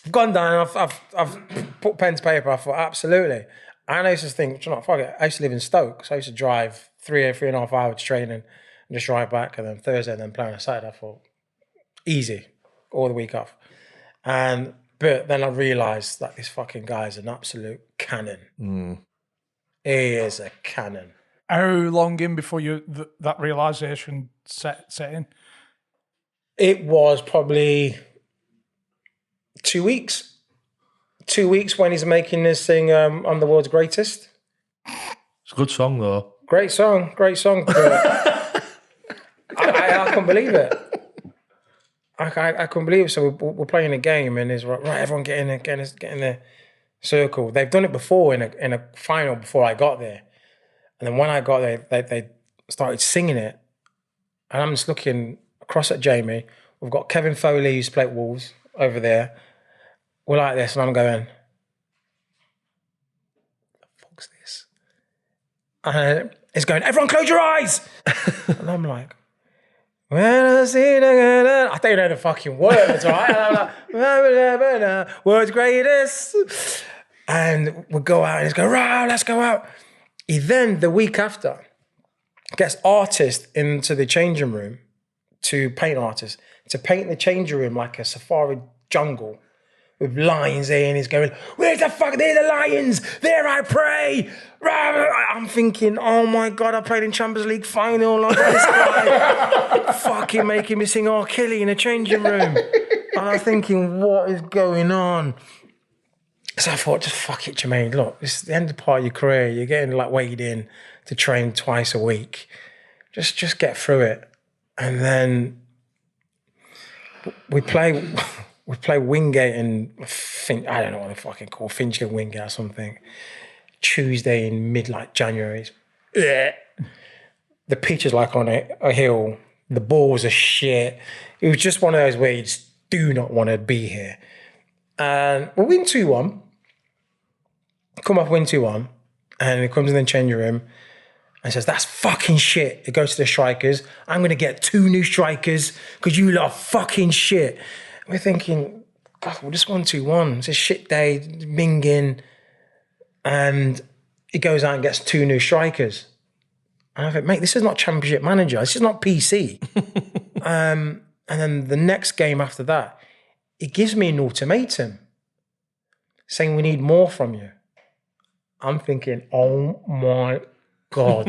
I've gone down, I've put pen to paper, I thought, absolutely. And I used to think, you know, fuck it, I used to live in Stoke, so I used to drive 3.5 hours training and just drive back, and then Thursday and then play on a Saturday. I thought, easy, all the week off. But then I realised that this fucking guy is an absolute cannon. He is a cannon. How long in before that realisation set in? It was probably 2 weeks. 2 weeks when he's making this thing, I'm the world's greatest. It's a good song, though. Great song. But I couldn't believe it. I couldn't believe it. So we're playing a game, and it's right, everyone get in the circle. They've done it before in a final before I got there. And then when I got there, they started singing it. And I'm just looking across at Jamie. We've got Kevin Foley, who's played Wolves, over there. We're like this, and I'm going, "What the fuck's this?" And it's going, "Everyone close your eyes!" And I'm like, "When I see the..." I don't know the fucking words, right? And I'm like, "World's greatest." And we go out, and he's going, "Right, let's go out." He then, the week after, gets artists into the changing room to paint the changing room like a safari jungle with lions there, and he's going, "Where's the fuck? They're the lions! There I pray!" I'm thinking, oh my God, I played in Champions League final. Like this guy fucking making me sing R. Kelly in a changing room. And I'm thinking, what is going on? So I thought, just fuck it, Jermaine. Look, this is the end of part of your career. You're getting like weighed in to train twice a week. Just get through it. And then we play Wingate and I don't know what they fucking call Finchgate Wingate or something. Tuesday in January. The pitch is like on a hill. The balls are shit. It was just one of those where you just do not want to be here. And we win 2-1. Come off win 2-1. And he comes in the changing room and says, "That's fucking shit." It goes to the strikers. "I'm going to get 2 new strikers because you lot are fucking shit." We're thinking, God, we just won 2-1. It's a shit day, minging. And he goes out and gets 2 new strikers. And I think, mate, this is not Championship Manager. This is not PC. And then the next game after that, he gives me an ultimatum saying, "We need more from you." I'm thinking, oh my God.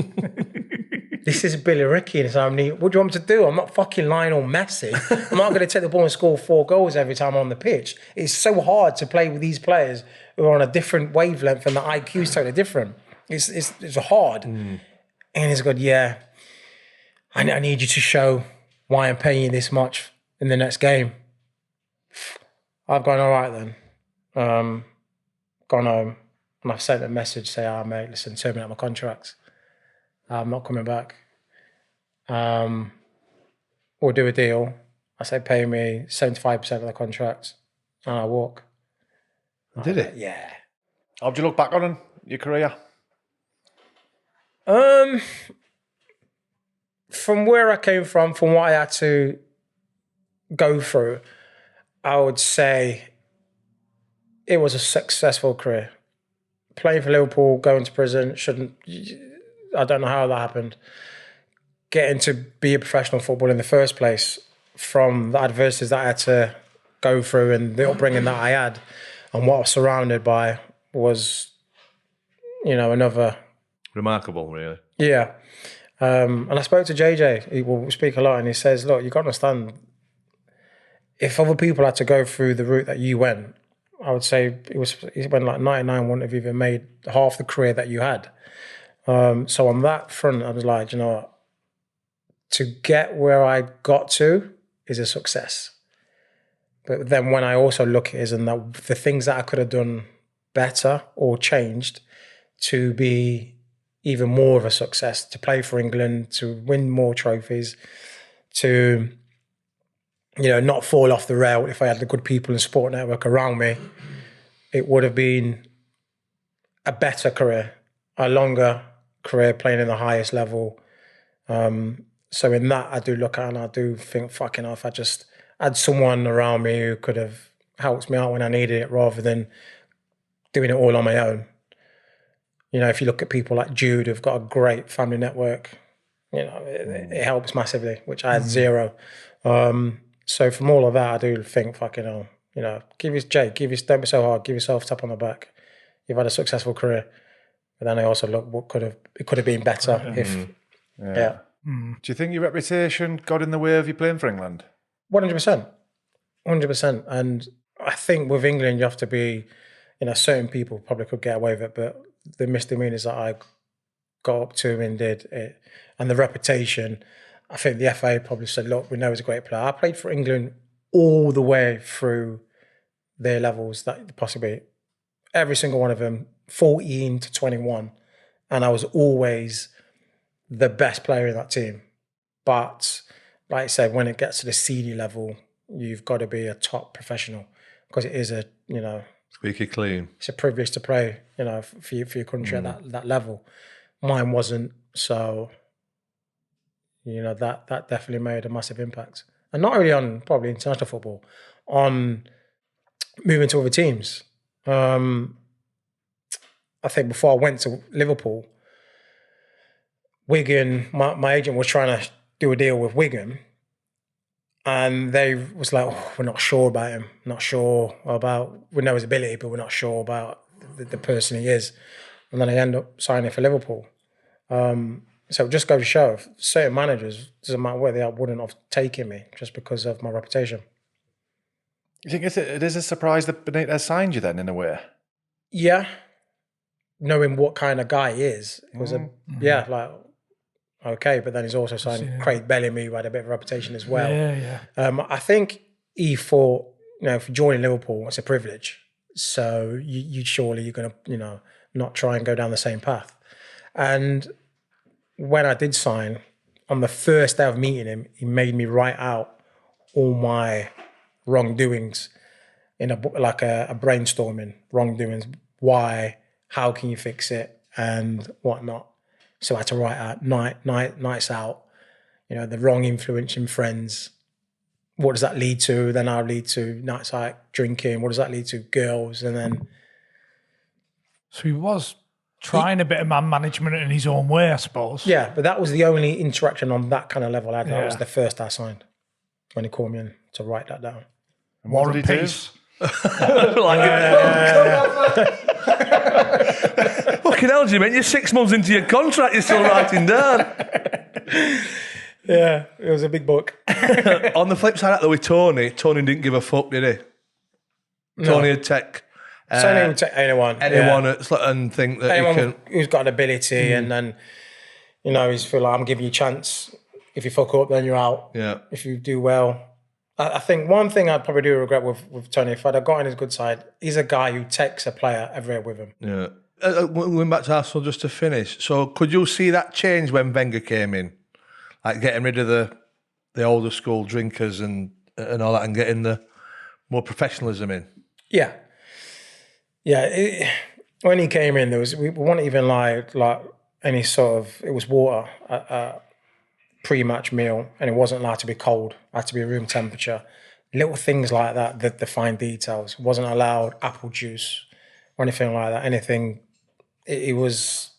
This is Billy Ricky and so what do you want me to do? I'm not fucking Lionel Messi. I'm not going to take the ball and score 4 goals every time I'm on the pitch. It's so hard to play with these players who are on a different wavelength and the IQ is totally different. It's hard. And he's gone, yeah, I need you to show why I'm paying you this much in the next game. I've gone, all right then. Gone home and I've sent a message saying, mate, listen, terminate my contract. I'm not coming back. We'll do a deal. I say pay me 75% of the contract and I walk. Did it? Yeah. How do you look back on your career? From where I came from what I had to go through, I would say it was a successful career. Playing for Liverpool, going to prison, I don't know how that happened. Getting to be a professional footballer in the first place from the adversities that I had to go through and the upbringing that I had and what I was surrounded by was, another... Remarkable, really. Yeah. And I spoke to JJ, he will speak a lot, and he says, look, you got to understand, if other people had to go through the route that you went, I would say he went like 99 wouldn't have even made half the career that you had. So on that front, I was like, you know what? To get where I got to is a success. But then when I also look at it, and that the things that I could have done better or changed to be even more of a success, to play for England, to win more trophies, to, not fall off the rail if I had the good people and support network around me, it would have been a better career, a longer career playing in the highest level. So in that, I do look at it and I do think, fucking hell, if I just had someone around me who could have helped me out when I needed it rather than doing it all on my own. If you look at people like Jude, who've got a great family network, it helps massively, which I had zero. So from all of that, I do think, fucking hell, don't be so hard, give yourself a tap on the back. You've had a successful career. But then I also look it could have been better if, yeah. Do you think your reputation got in the way of you playing for England? 100%. And I think with England, you have to be, certain people probably could get away with it, but the misdemeanors that I got up to and did it, and the reputation, I think the FA probably said, look, we know he's a great player. I played for England all the way through their levels, that possibly every single one of them, 14 to 21. And I was always the best player in that team. But like I said, when it gets to the senior level, you've got to be a top professional because it is squeaky clean. It's a privilege to play, for your country at that level. Mine wasn't, so that definitely made a massive impact, and not only on probably international football, on moving to other teams. I think before I went to Liverpool, Wigan, my agent was trying to do a deal with Wigan. And they was like, we're not sure about him. We know his ability, but we're not sure about the person he is. And then I end up signing for Liverpool. So just go to show, if certain managers, doesn't matter where they are, wouldn't have taken me just because of my reputation. You think it is a surprise that Benitez signed you then, in a way? Yeah. Knowing what kind of guy he is. It was okay, but then he's also signed Craig Bellamy, who had a bit of a reputation as well. Yeah. I think he thought, for joining Liverpool, it's a privilege. So you're going to, not try and go down the same path. And when I did sign, on the first day of meeting him, he made me write out all my wrongdoings in a brainstorming, wrongdoings, why, how can you fix it, and whatnot. So I had to write out nights out, the wrong influence in friends. What does that lead to? Then I'll lead to nights out drinking. What does that lead to? Girls. And then... So he was trying a bit of man management in his own way, I suppose. Yeah, but that was the only interaction on that kind of level I had. That was the first I signed when he called me in to write that down. And what did he do? Fucking hell, Jim, you're 6 months into your contract, you're still writing down. Yeah, it was a big book. On the flip side of that, though, with Tony didn't give a fuck, did he? No. Tony would take... Tony would take anyone. and think that anyone who's got an ability and then, you know, he's feel like, I'm giving you a chance. If you fuck up, then you're out. Yeah. If you do well. I think one thing I'd probably do regret with Tony, if I'd have got on his good side, he's a guy who takes a player everywhere with him. Yeah. Going back to Arsenal just to finish. So could you see that change when Wenger came in? Like getting rid of the older school drinkers and all that and getting the more professionalism in? Yeah. Yeah. When he came in, we weren't even like any sort of, it was water, pre-match meal, and it wasn't allowed to be cold. It had to be room temperature. Little things like that, the fine details. It wasn't allowed apple juice or anything like that. Anything. It was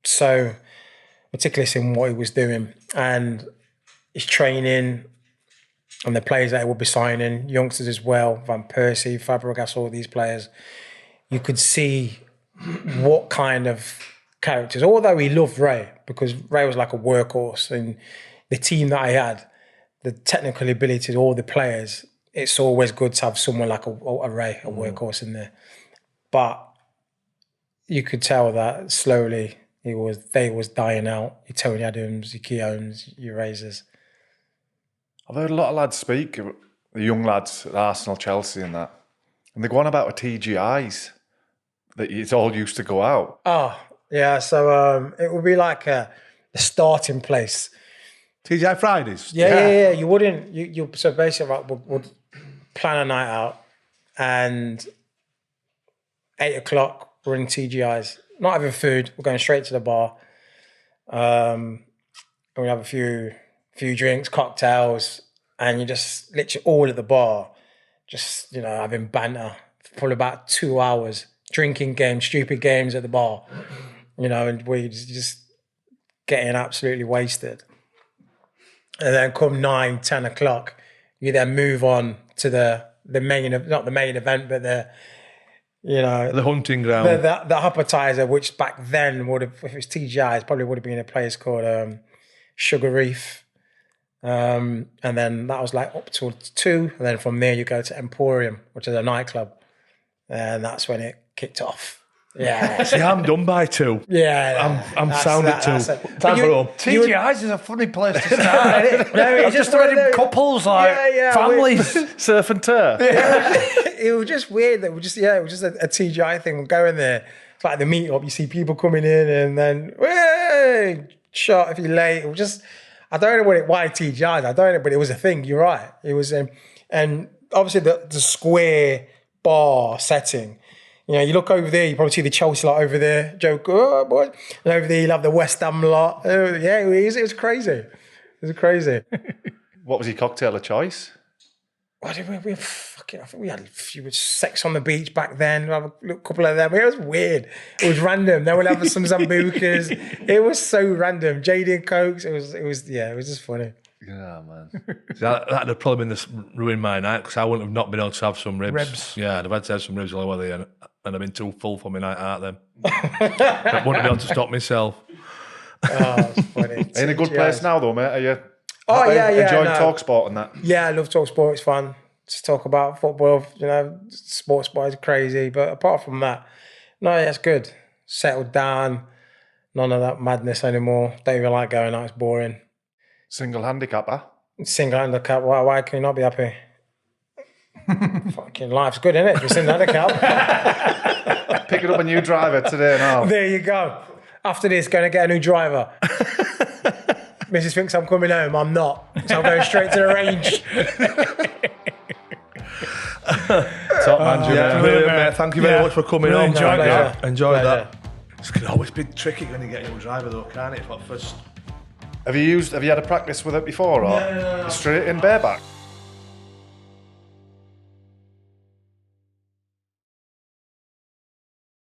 so meticulous in what he was doing, and his training and the players that he would be signing, youngsters as well, Van Persie, Fabregas, all these players. You could see what kind of characters, although he loved Ray, because Ray was like a workhorse, and the team that I had, the technical abilities, all the players, it's always good to have someone like a Ray, a workhorse in there. But you could tell that slowly they was dying out. Your Tony Adams, your Keowns, your Razors. I've heard a lot of lads speak, the young lads at Arsenal, Chelsea and that, and they go on about a TGIs, that it's all used to go out. Oh, yeah, so it would be like the starting place. TGI Fridays? Yeah. You wouldn't, so basically would plan a night out, and 8 o'clock, we're in TGI's. Not having food, we're going straight to the bar. And we have a few drinks, cocktails, and you just literally all at the bar, just, you know, having banter for probably about 2 hours, drinking games, stupid games at the bar, you know, and we just getting absolutely wasted. And then come 9, 10 o'clock, you then move on to the main, not the main event, but the hunting ground, the appetizer, which back then would have, if it was TGI, it probably would have been a place called Sugar Reef, and then that was like up till 2, and then from there you go to Emporium, which is a nightclub, and that's when it kicked off. Yeah, see, I'm done by 2. Yeah, I'm sound at 2. Time for home. TGI's is a funny place to start, isn't it? No, it's just already couples, like families, surf and turf. Yeah. It was just weird that it was just a TGI thing. We'll go in there, it's like the meet up. You see people coming in, and then hey, shot if you're late. It was just, I don't know why TGI's. I don't know, but it was a thing. You're right. It was, and obviously the square bar setting. You know, you look over there, you probably see the Chelsea lot over there, joke, oh boy. And over there, you'll have the West Ham lot. Yeah, it was crazy. It was crazy. What was your cocktail of choice? What did we fucking, I think we had a few sex on the beach back then. We have a couple of them. It was weird. It was random. Then we'll have some Zambucas. It was so random. JD and Cokes. It was just funny. Yeah, man. That'd have probably been ruined my night, because I wouldn't have not been able to have some ribs. Yeah, I'd have had to have some ribs all the way there, and I've been too full for my night out then. I wouldn't be able to stop myself. Oh, it's funny. Are you in a good place now, though, mate? Are you? Oh, yeah. Enjoying talk sport and that? Yeah, I love talk sport. It's fun. Just talk about football. You know, sports is crazy. But apart from that, no, yeah, it's good. Settled down. None of that madness anymore. Don't even like going out. It's boring. Single handicapper? Single handicap. Why can you not be happy? Fucking life's good, isn't it? You're single handicap. Picking up a new driver today now. There you go. After this, going to get a new driver. Mrs. thinks I'm coming home. I'm not. So I'm going straight to the range. Top man, Jermaine. Thank you very much for coming on. Enjoyed that. It's can always be tricky when you get a new driver, though, can't it? But first. Have you had a practice with it before, or No. straight in bareback?